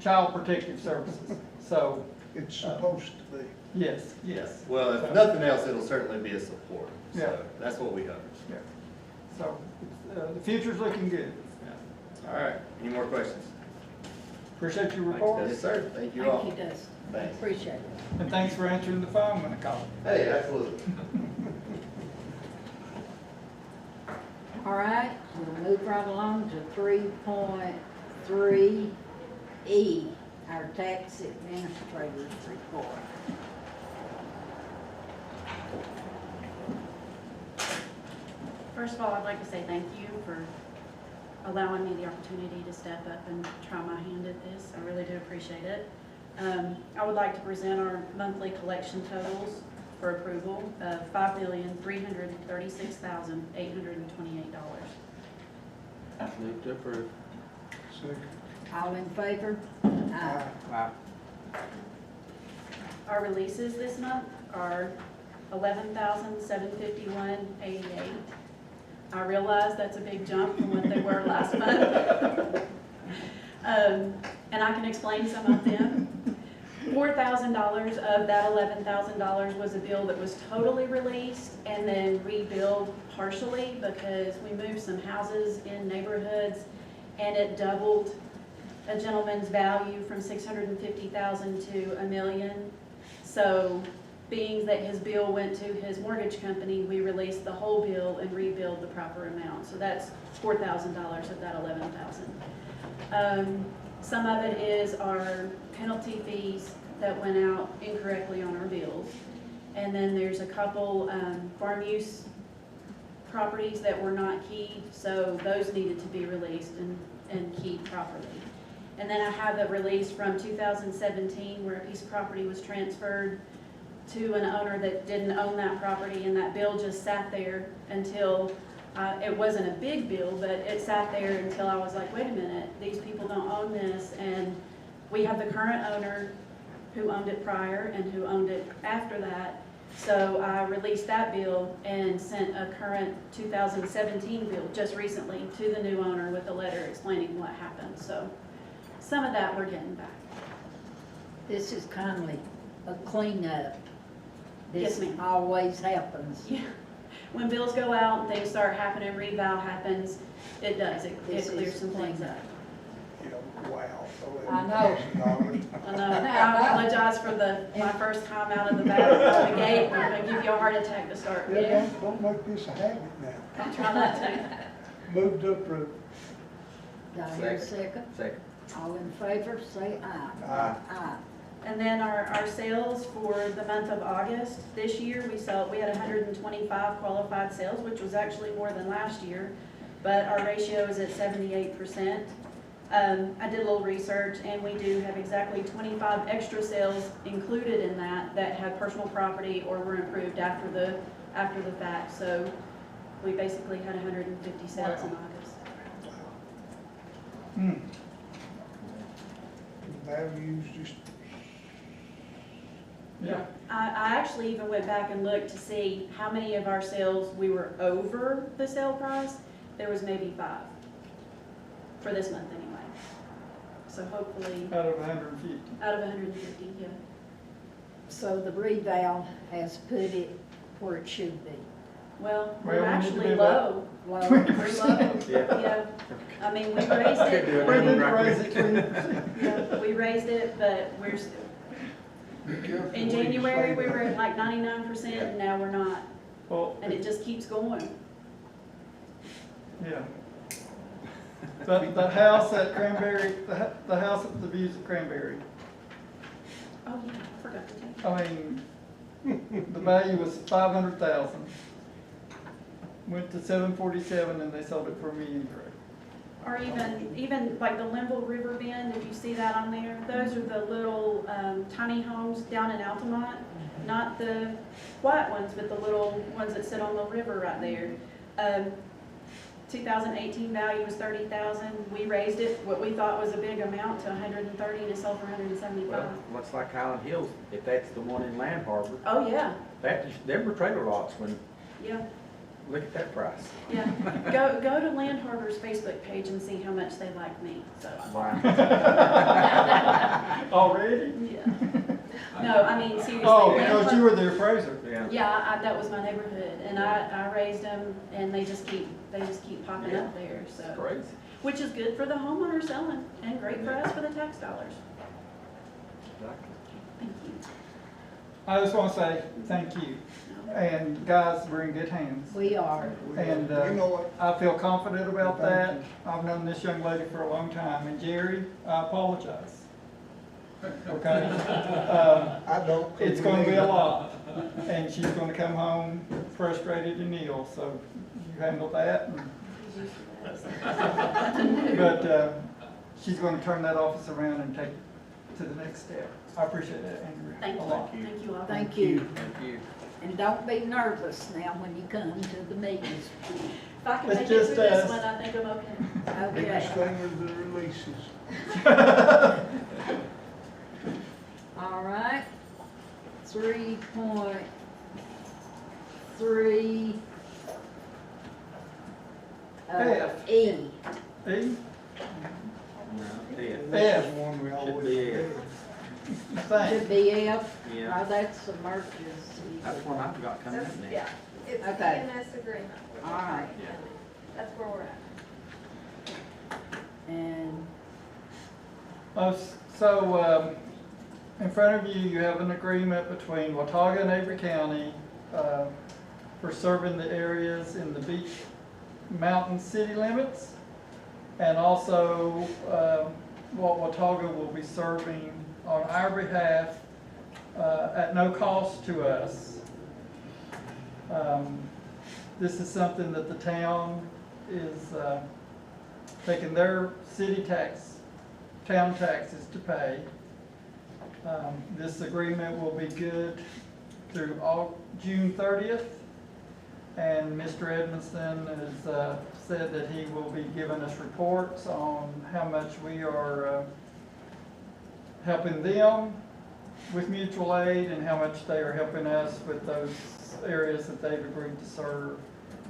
Child protective services. So. It's supposed to be. Yes, yes. Well, if nothing else, it'll certainly be a support. So Yeah. that's what we hope. Yeah. So the future's looking good. Yeah. All right. Any more questions? Appreciate your report. Yes, sir. Thank you all. Thank you, Dustin. Thanks. Appreciate it. And thanks for answering the phone when I called. Hey, absolutely. All right, we'll move right along to 3.3E, our tax administrator's report. First of all, I'd like to say thank you for allowing me the opportunity to step up and try my hand at this. I really do appreciate it. I would like to present our monthly collection totals for approval of $5,336,828. Move to approve. Second. All in favor? Aye. Aye. Our releases this month are $11,751.88. I realize that's a big jump from what they were last month. And I can explain some of them. $4,000 of that $11,000 was a bill that was totally released and then rebuilt partially because we moved some houses in neighborhoods and it doubled a gentleman's value from $650,000 to $1 million. So being that his bill went to his mortgage company, we released the whole bill and rebuild the proper amount. So that's $4,000 of that $11,000. Some of it is our penalty fees that went out incorrectly on our bills. And then there's a couple farm use properties that were not keyed, so those needed to be released and keyed properly. And then I have a release from 2017 where a piece of property was transferred to an owner that didn't own that property, and that bill just sat there until, it wasn't a big bill, but it sat there until I was like, wait a minute, these people don't own this, and we have the current owner who owned it prior and who owned it after that. So I released that bill and sent a current 2017 bill just recently to the new owner with a letter explaining what happened. So some of that we're getting back. This is kindly a cleanup. Yes, This ma'am. always happens. Yeah. When bills go out and things start happening, reval happens, it does. It This clears is some things up. You know, wow. I know. I know. I apologize for my first time out of the gate. I'm gonna give you a heart attack to start with. Yeah, don't make this a habit now. I'll try not to. Move to approve. Do I hear a second? Second. All in favor, say aye. Aye. Aye. And then our sales for the month of August, this year, we had 125 qualified sales, which was actually more than last year, but our ratio is at 78%. I did a little research, and we do have exactly 25 extra sales included in that had personal property or were improved after the fact. So we basically had 150 sales in August. Values just. Yeah. I actually even went back and looked to see how many of our sales we were over the sale price. There was maybe 5 for this month anyway. So hopefully, Out of 150. out of 150, yeah. So the reval has put it where it should be. Well, Well, we're we need to actually do low. Low. We're low. Yeah. Yeah. I mean, we raised Could do it. it. We need to raise it 20%. Yeah, we raised it, but we're still. In January, we were at like 99%, and now we're not. Well, And it just keeps going. yeah. The house at Cranberry, the house at the views at Cranberry, Oh, yeah, I forgot to tell you. I mean, the value was 500,000. Went to 747 and they sold it for $1 million. Or even like the Linville River Bend, if you see that on there, those are the little tiny homes down in Altamont. Not the white ones, but the little ones that sit on the river right there. 2018 value was 30,000. We raised it, what we thought was a big amount, to 130, and it sold for 175. Well, looks like Highland Hills, if that's the one in Land Harbor, Oh, yeah, them were trailer lots when, yeah, look at that price. yeah. Go to Land Harbor's Facebook page and see how much they like me, so. Wow. Already? Yeah. No, I mean, seriously. Oh, Land because you were the appraiser. Yeah. Yeah, that was my neighborhood, and I raised them, and they just keep popping Yeah. up there, so. Crazy. Which is good for the homeowner selling, and great for us for the tax dollars. Thank you. I just want to say thank you. And guys, we're in good hands. We are. And You know what? I feel confident about Thank that. you. I've known this young lady for a long time. And Jerry, I apologize. Okay? I don't. It's going to be a lot. And she's going to come home frustrated and ill. So you handle that. And But she's going to turn that office around and take it to the next step. I appreciate that, Andrea. Thank a you, lot. thank you all. Thank you. Thank you. And don't be nervous now when you come to the meetings. If I can It's make it through just this us. one, I think I'm okay. Biggest Okay. thing is the releases. All right. 3.3. F. E. E? No, yeah. This is one we always be do. Thank Should be F. Yeah. No, that's emergency. That's one I've got coming up next. Yeah, it's Okay. EMS agreement. with the All right. county. That's where we're at. And So, in front of you, you have an agreement between Watauga and Avery County for serving the areas in the Beach Mountain city limits. And also, what Watauga will be serving on our behalf at no cost to us. This is something that the town is taking their city town taxes to pay. This agreement will be good through June 30th. And Mr. Edmondson has said that he will be giving us reports on how much we are helping them with mutual aid and how much they are helping us with those areas that they've agreed to serve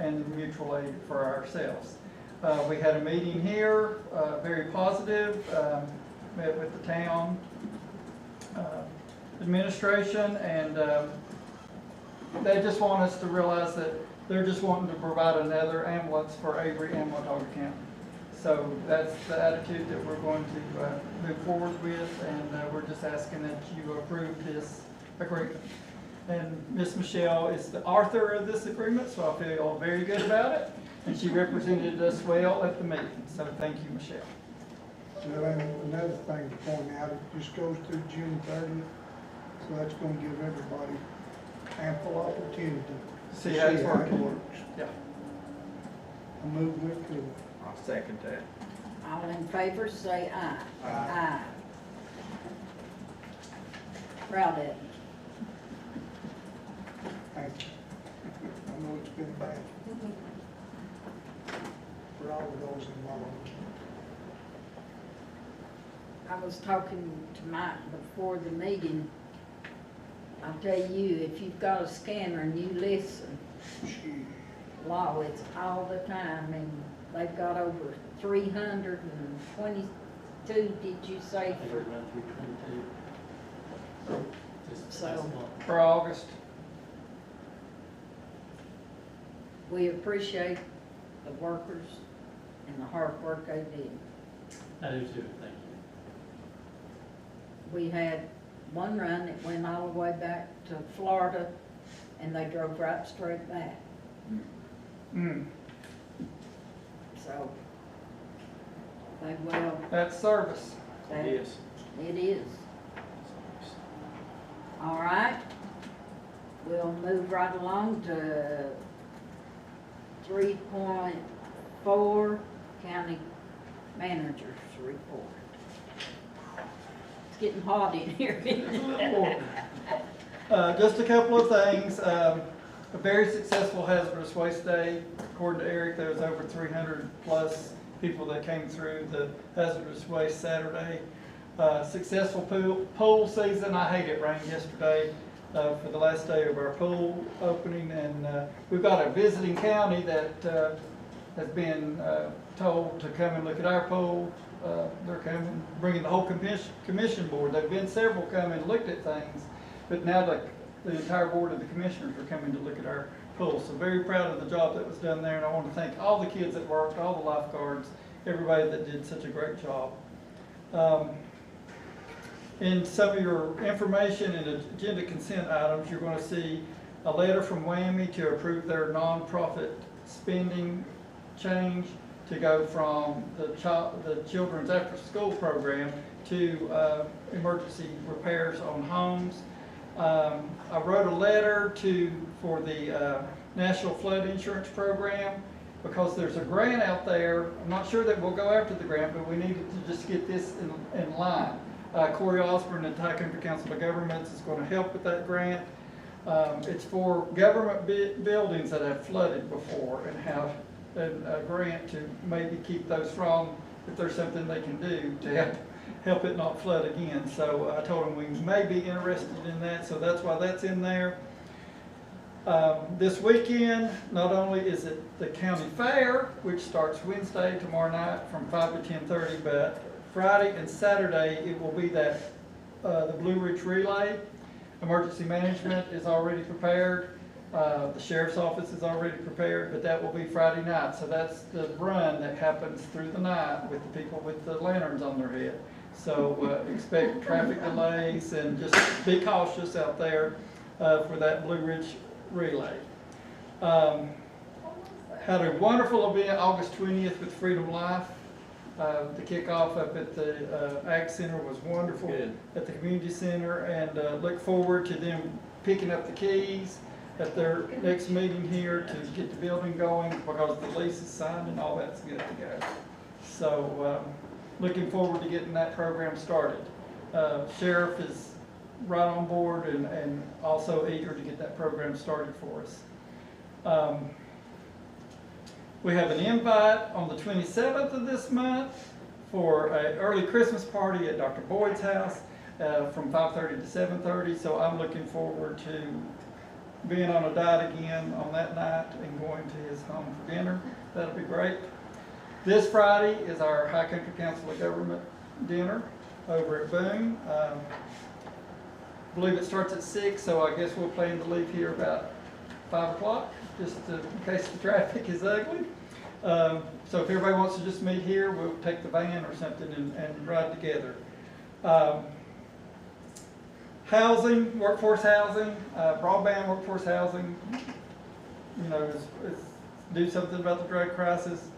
and mutual aid for ourselves. We had a meeting here, very positive, met with the town administration, and they just want us to realize that they're just wanting to provide another ambulance for Avery and Watauga County. So that's the attitude that we're going to move forward with, and we're just asking that you approve this agreement. And Miss Michelle is the author of this agreement, so I feel very good about it, and she represented us well at the meeting, so thank you, Michelle. Now, another thing to point out, it just goes through June 30th, so that's gonna give everybody ample opportunity to See how it's working. works. Yeah. I move with approval. I'll second that. all in favor, say aye. Aye. Proud of you. Thank you. I know it's been bad for all of those involved. I was talking to Mike before the meeting. I'll tell you, if you've got a scanner and you listen, law, it's all the time, and they've got over 322, did you say, I think for, we're around 322. So- For August. we appreciate the workers and the hard work they did. I do too, thank you. We had one run that went all the way back to Florida, and they drove right straight back. So, they will. That's service. that- Yes. It is. All right. We'll move right along to 3.4, county manager's report. It's getting hot in here. Just a couple of things. A very successful hazardous waste day. According to Eric, there was over 300 plus people that came through the hazardous waste Saturday. Successful pool season. I hate it rained yesterday for the last day of our pool opening, and we've got a visiting county that has been told to come and look at our pool. They're coming, bringing the whole commission board. There've been several come and looked at things, but now the entire board of the commissioners are coming to look at our pool. So very proud of the job that was done there, and I want to thank all the kids that worked, all the lifeguards, everybody that did such a great job. In some of your information and agenda consent items, you're going to see a letter from WWAMI to approve their nonprofit spending change to go from the children's after-school program to emergency repairs on homes. I wrote a letter for the National Flood Insurance Program. because there's a grant out there. I'm not sure that we'll go after the grant, but we needed to just get this in line. Corey Osborne and High Country Council of Governments is going to help with that grant. It's for government buildings that have flooded before and have a grant to maybe keep those from, if there's something they can do to help it not flood again. So I told them we may be interested in that, so that's why that's in there. This weekend, not only is it the county fair, which starts Wednesday, tomorrow night from 5 to 10:30, but Friday and Saturday, it will be that, the Blue Ridge Relay. Emergency management is already prepared. The sheriff's office is already prepared, but that will be Friday night. So that's the run that happens through the night with the people with the lanterns on their head. So expect traffic delays and just be cautious out there for that Blue Ridge Relay. Had a wonderful event August 20th with Freedom Life. The kickoff up at the Ag Center was wonderful. Good. At the community center, and look forward to them picking up the keys at their next meeting here to get the building going, because the lease is signed and all that's good to go. So looking forward to getting that program started. Sheriff is right on board and also eager to get that program started for us. We have an invite on the 27th of this month for an early Christmas party at Dr. Boyd's house from 5:30 to 7:30. So I'm looking forward to being on a diet again on that night and going to his home for dinner. That'll be great. This Friday is our High Country Council of Government dinner over at Boone. I believe it starts at 6, so I guess we'll plan to leave here about 5 o'clock, just in case the traffic is ugly. So if everybody wants to just meet here, we'll take the van or something and ride together. Housing, workforce housing, broadband workforce housing, you know, is do something about the drug crisis.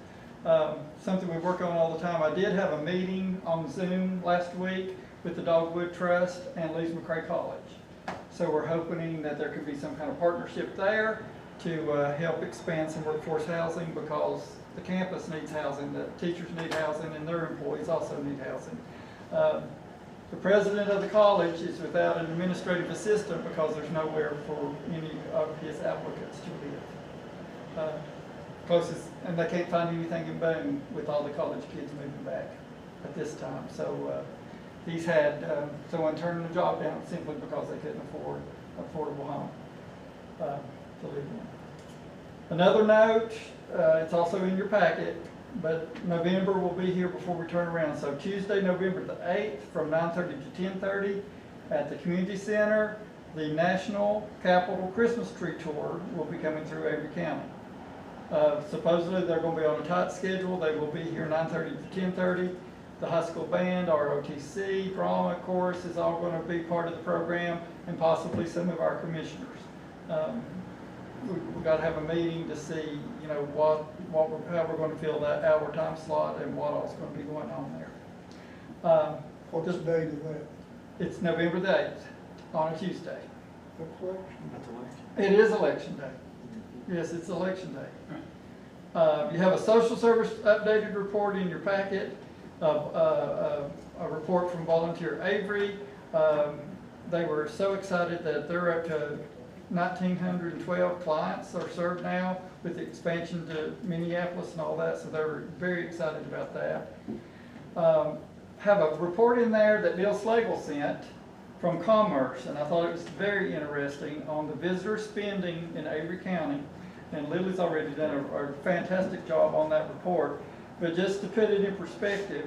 Something we work on all the time. I did have a meeting on Zoom last week with the Dogwood Trust and Lees McRae College. So we're hoping that there could be some kind of partnership there to help expand some workforce housing, because the campus needs housing, the teachers need housing, and their employees also need housing. The president of the college is without an administrative assistant because there's nowhere for any of his applicants to live. And they can't find anything in Boone with all the college kids moving back at this time. So he's had someone turn the job down simply because they couldn't afford an affordable home to live in. Another note, it's also in your packet, but November will be here before we turn around. So Tuesday, November the 8th from 9:30 to 10:30 at the community center, the National Capital Christmas Tree Tour will be coming through Avery County. Supposedly they're going to be on a tight schedule. They will be here 9:30 to 10:30. The high school band, ROTC, drama, chorus is all going to be part of the program, and possibly some of our commissioners. We've got to have a meeting to see, you know, how we're going to fill that hour time slot and what all's going to be going on there. What's the date of that? It's November the 8th, on a Tuesday. That's election. It is election day. Yes, it's election day. You have a social service updated report in your packet, a report from volunteer Avery. They were so excited that they're up to 1,912 clients are served now with the expansion to Minneapolis and all that, so they're very excited about that. Have a report in there that Bill Slagle sent from Commerce, and I thought it was very interesting on the visitor spending in Avery County. And Lily's already done a fantastic job on that report. But just to put it in perspective,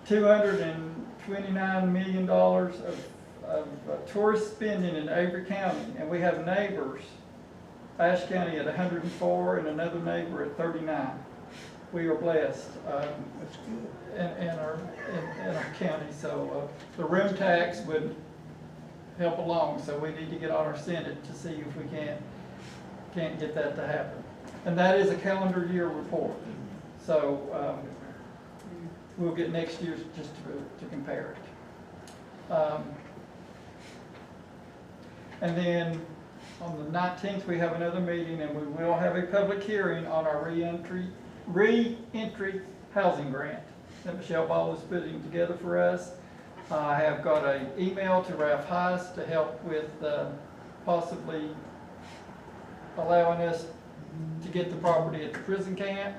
$229 million of tourist spending in Avery County, and we have neighbors, Ashe County at 104 and another neighbor at 39. We are blessed That's good. in our county. So the room tax would help along. So we need to get on our Senate to see if we can't get that to happen. And that is a calendar year report. So we'll get next year's just to compare it. And then On the 19th, we have another meeting, and we will have a public hearing on our reentry housing grant that Michelle Ball is putting together for us. I have got an email to Ralph Heiss to help with possibly allowing us to get the property at the prison camp.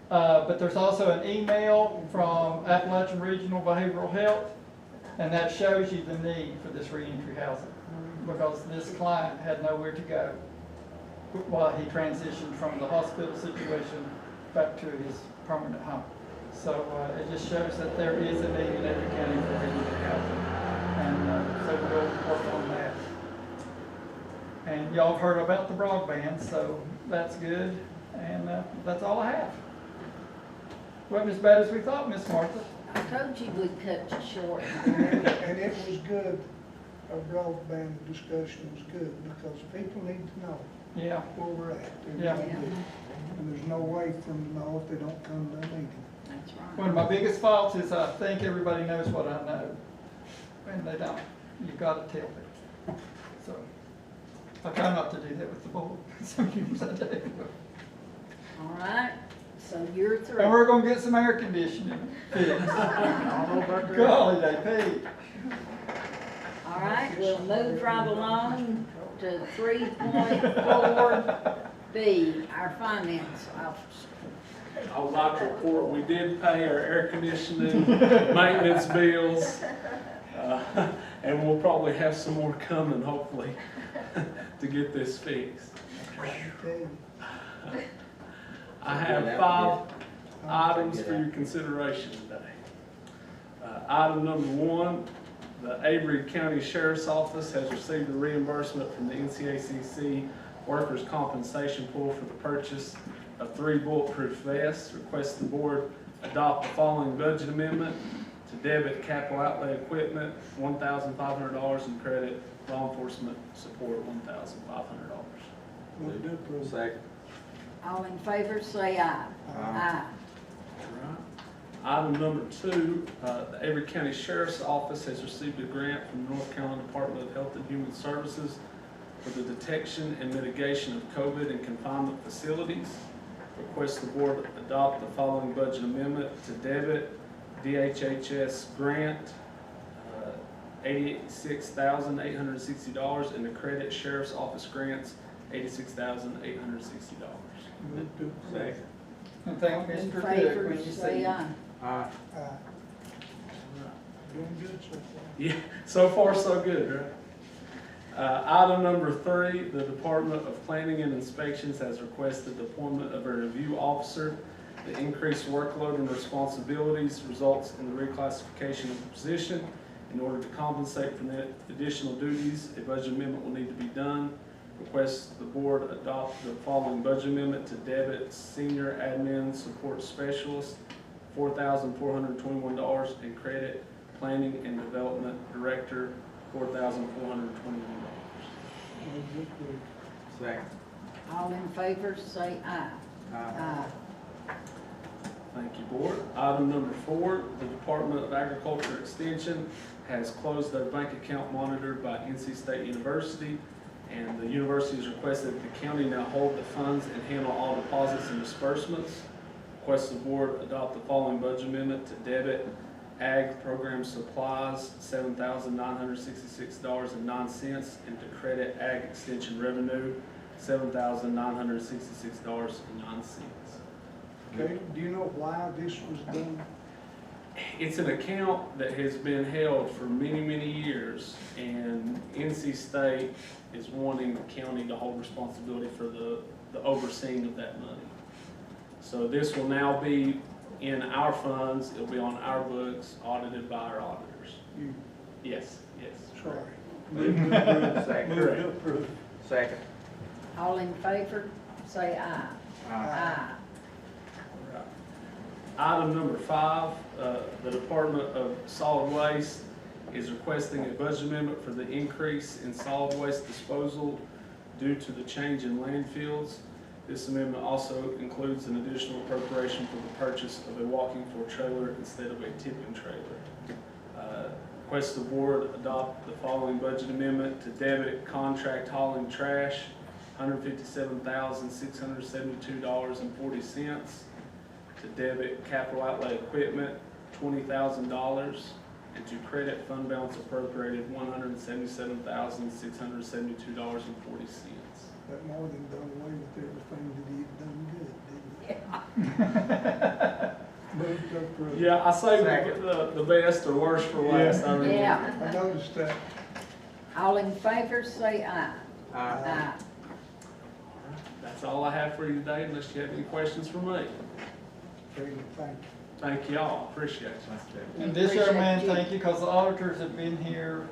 But there's also an email from Appalachian Regional Behavioral Health, and that shows you the need for this reentry housing, because this client had nowhere to go while he transitioned from the hospital situation back to his permanent home. So it just shows that there is a need in every county for reentry housing, and so we'll work on that. And y'all have heard about the broadband, so that's good, and that's all I have. Wasn't as bad as we thought, Miss Martha. I told you we'd cut you short. And it was good, our broadband discussion was good, because people need to know Yeah. where we're at. They Yeah. really do. And there's no way for them to know if they don't come to the meeting. That's right. One of my biggest faults is I think everybody knows what I know, and they don't. You've got to tell them. So I try not to do that with the board. Sometimes I do. All right, so you're through. And we're gonna get some air conditioning fixed. Golly, they paid. All right, we'll move right along to 3.4B, our finance officer. I would like to report, we did pay our air conditioning, maintenance bills, and we'll probably have some more coming, hopefully, to get this fixed. I have 5 items for your consideration today. Item number 1, the Avery County Sheriff's Office has received a reimbursement from the NCACC Workers' Compensation Pool for the purchase of 3 bulletproof vests. Request the board adopt the following budget amendment to debit capital outlay equipment $1,500 and credit law enforcement support $1,500. Move to approve. Second. All in favor, say aye. Aye. Item number 2, the Avery County Sheriff's Office has received a grant from the North Carolina Department of Health and Human Services for the detection and mitigation of COVID in confinement facilities. Request the board adopt the following budget amendment to debit DHHS grant $86,860 and the credit Sheriff's Office grants $86,860. Move to approve. And thank All in Mr. Cook favor, when you see say him. aye. Aye. Doing good so far. Yeah, so far so good, right? Item number 3, the Department of Planning and Inspections has requested the appointment of a review officer. The increased workload and responsibilities results in the reclassification of the position. In order to compensate for the additional duties, a budget amendment will need to be done. Request the board adopt the following budget amendment to debit senior admin support specialist $4,421 and credit planning and development director $4,421. Move to approve. Second. All in favor, say aye. Aye. Thank you, board. Item number 4, the Department of Agriculture Extension has closed their bank account monitored by NC State University, and the university has requested that the county now hold the funds and handle all deposits and disbursements. Request the board adopt the following budget amendment to debit ag program supplies $7,966.09 and to credit ag extension revenue $7,966.09. Okay, do you know why this was done? It's an account that has been held for many, many years, and NC State is wanting the county to hold responsibility for the overseeing of that money. So this will now be in our funds, it'll be on our books, audited by our auditors. Yes, yes. Sorry. Move to approve. Second. Move to approve. Second. All in favor, say aye. Aye. Item number 5, the Department of Solid Waste is requesting a budget amendment for the increase in solid waste disposal due to the change in landfills. This amendment also includes an additional appropriation for the purchase of a walking floor trailer instead of a tipping trailer. Request the board adopt the following budget amendment to debit contract hauling trash, $157,672.40. To debit capital outlay equipment, $20,000. And to credit fund balance appropriated, $177,672.40. That more than done away with everything that he'd done good, didn't it? Moved to approve. Yeah, I saved the best or worst for last. I really- Yeah. I noticed that. All in favor, say aye. Aye. That's all I have for you today, unless you have any questions for me. Very good, thank you. Thank y'all, appreciate it. And this year, man, Appreciate you. thank you, because the auditors have been here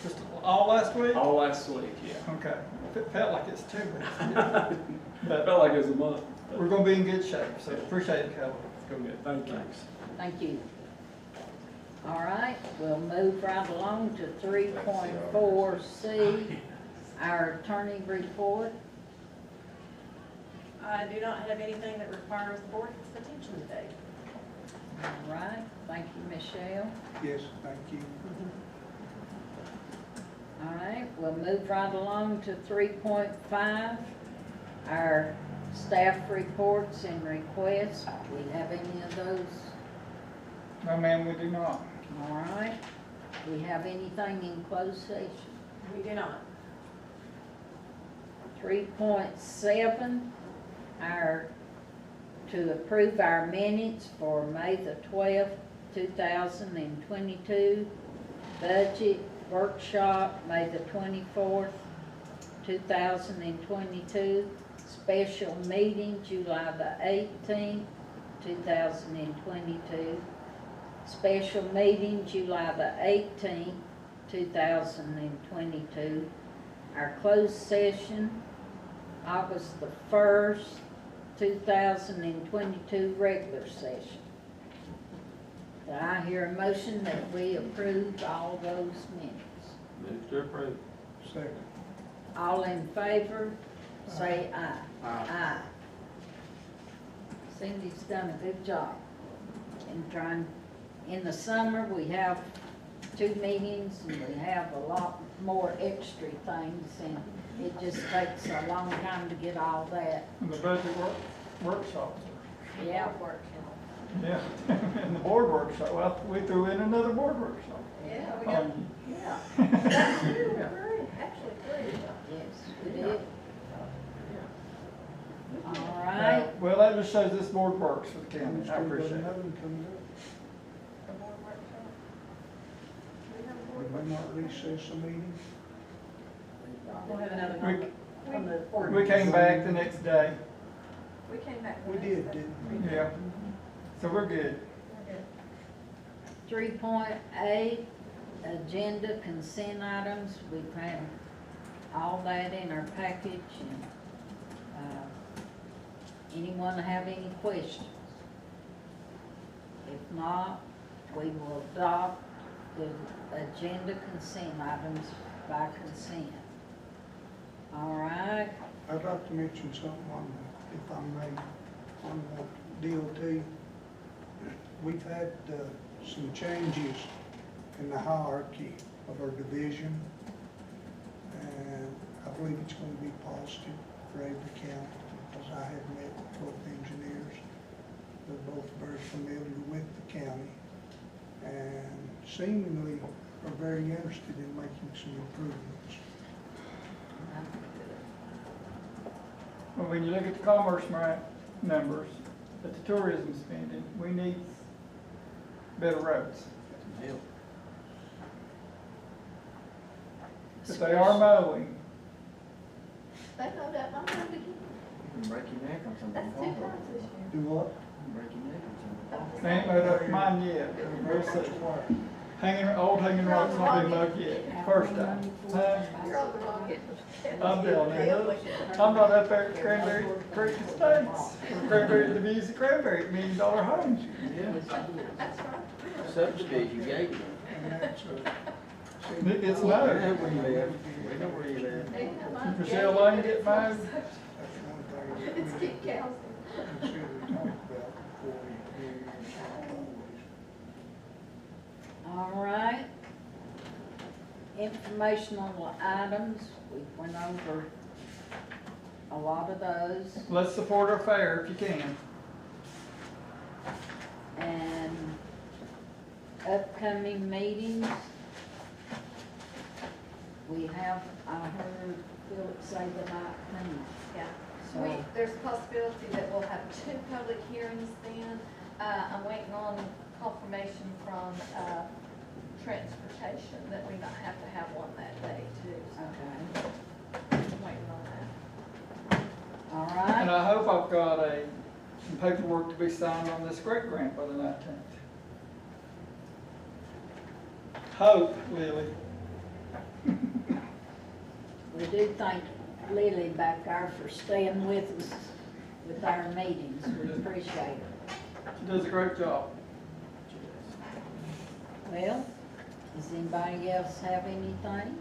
just all last week? All last week, yeah. Okay, it felt like it's 2 weeks. It But felt like it was a month. we're gonna be in good shape, so appreciate it, Kelly. Go good, thank you. Thank you. All right, we'll move right along to 3.4C, our attorney report. I do not have anything that requires the board's attention today. All right, thank you, Michelle. Yes, thank you. All right, we'll move right along to 3.5, our staff reports and requests. Do we have any of those? No, ma'am, we do not. All right, do we have anything in closed session? We do not. 3.7, to approve our minutes for May the 12th, 2022, budget workshop, May the 24th, 2022, special meeting, July the 18th, 2022, special meeting, July the 18th, 2022, our closed session, August the 1st, 2022, regular session. Do I hear a motion that we approve all those minutes? Move to approve. Second. All in favor, say aye. Aye. Cindy's done a good job in trying, in the summer, we have 2 meetings and we have a lot more extra things and it just takes a long time to get all that. And the budget workshops. Yeah. Yeah, and the board workshop, well, we threw in another board workshop. Yeah, we got, Um, yeah. That's true, three, actually three. Yes, we did. All yeah, right, well, that just shows this board works for the county, I appreciate it. Another one coming up. The board workshop. We have a We board might workshop. not recess the meeting. We'll have another We- one from the We ordinance. came back the next day, We came back. We did, didn't we? yeah, so we're good. 3.8, agenda consent items, we've had all that in our package and, anyone have any questions? If not, we will adopt the agenda consent items by consent. All right, I'd like to mention something on, if I may, on the DOT. We've had some changes in the hierarchy of our division, and I believe it's going to be positive for Avery County, because I have met with both engineers. They're both very familiar with the county, and seemingly are very interested in making some improvements. Well, when you look at the commerce numbers, at the tourism spending, we need better roads. But they are mowing. They know that, I'm gonna be, You can break your neck on something. that's 2 times this year. Do what? Break your neck on something. They ain't mowed up mine yet, we'll see. Old hanging rock's not been mowed yet, first time. Huh? You're on the wrong end. I'm down there. I'm not up there at Cranberry Creek Estates, or Cranberry, the views of Cranberry, $1 million homes. That's right. Subdivision, you gave it. And that's, It's We know mowed. where you live. We know where you live. Michelle Lane get mowed. that's one thing that we It's need Kit to Kowski. consider and talk about before we do all right. Informational items, we went over a lot of those. Let's support our fair if you can. And upcoming meetings, we have, I heard Philip say the 19th. Yeah. So, There's a possibility that we'll have 2 public hearings then. I'm waiting on confirmation from, transportation that we might have to have one that day too. So okay, I'm waiting on that. all And right. I hope I've got some paperwork to be signed on this great grant by the 19th. Hope, Lily. We do thank Lily back there for staying with us with our meetings. We appreciate it. She does a great job. Well, does anybody else have anything?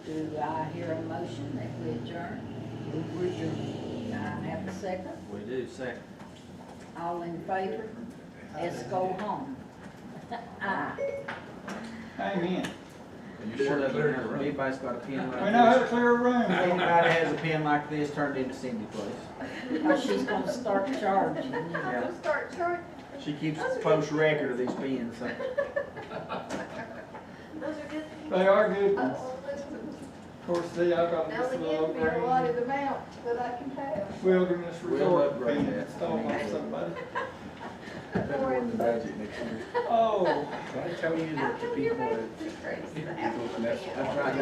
Do I hear a motion that we adjourn? We adjourn. Do I have a second? We do, second. All in favor? Let's go home. Aye. Amen. You sure that everybody's got a pen like We know how to this? clear a room. If anybody has a pen like this, turn it into Cindy, please. Or she's gonna start charging, you know. Yeah. We'll start charging. She keeps a close record of these pens, so. Those are good. They are good ones. Oh, listen. Of course, see, I've got Now this and little again, be a lot green of amount that I can have. wilderness We'll resort upgrade being that. stolen by somebody. Better work the budget next year. Oh. I tell you How that the come you're people making that, secrets? that's right,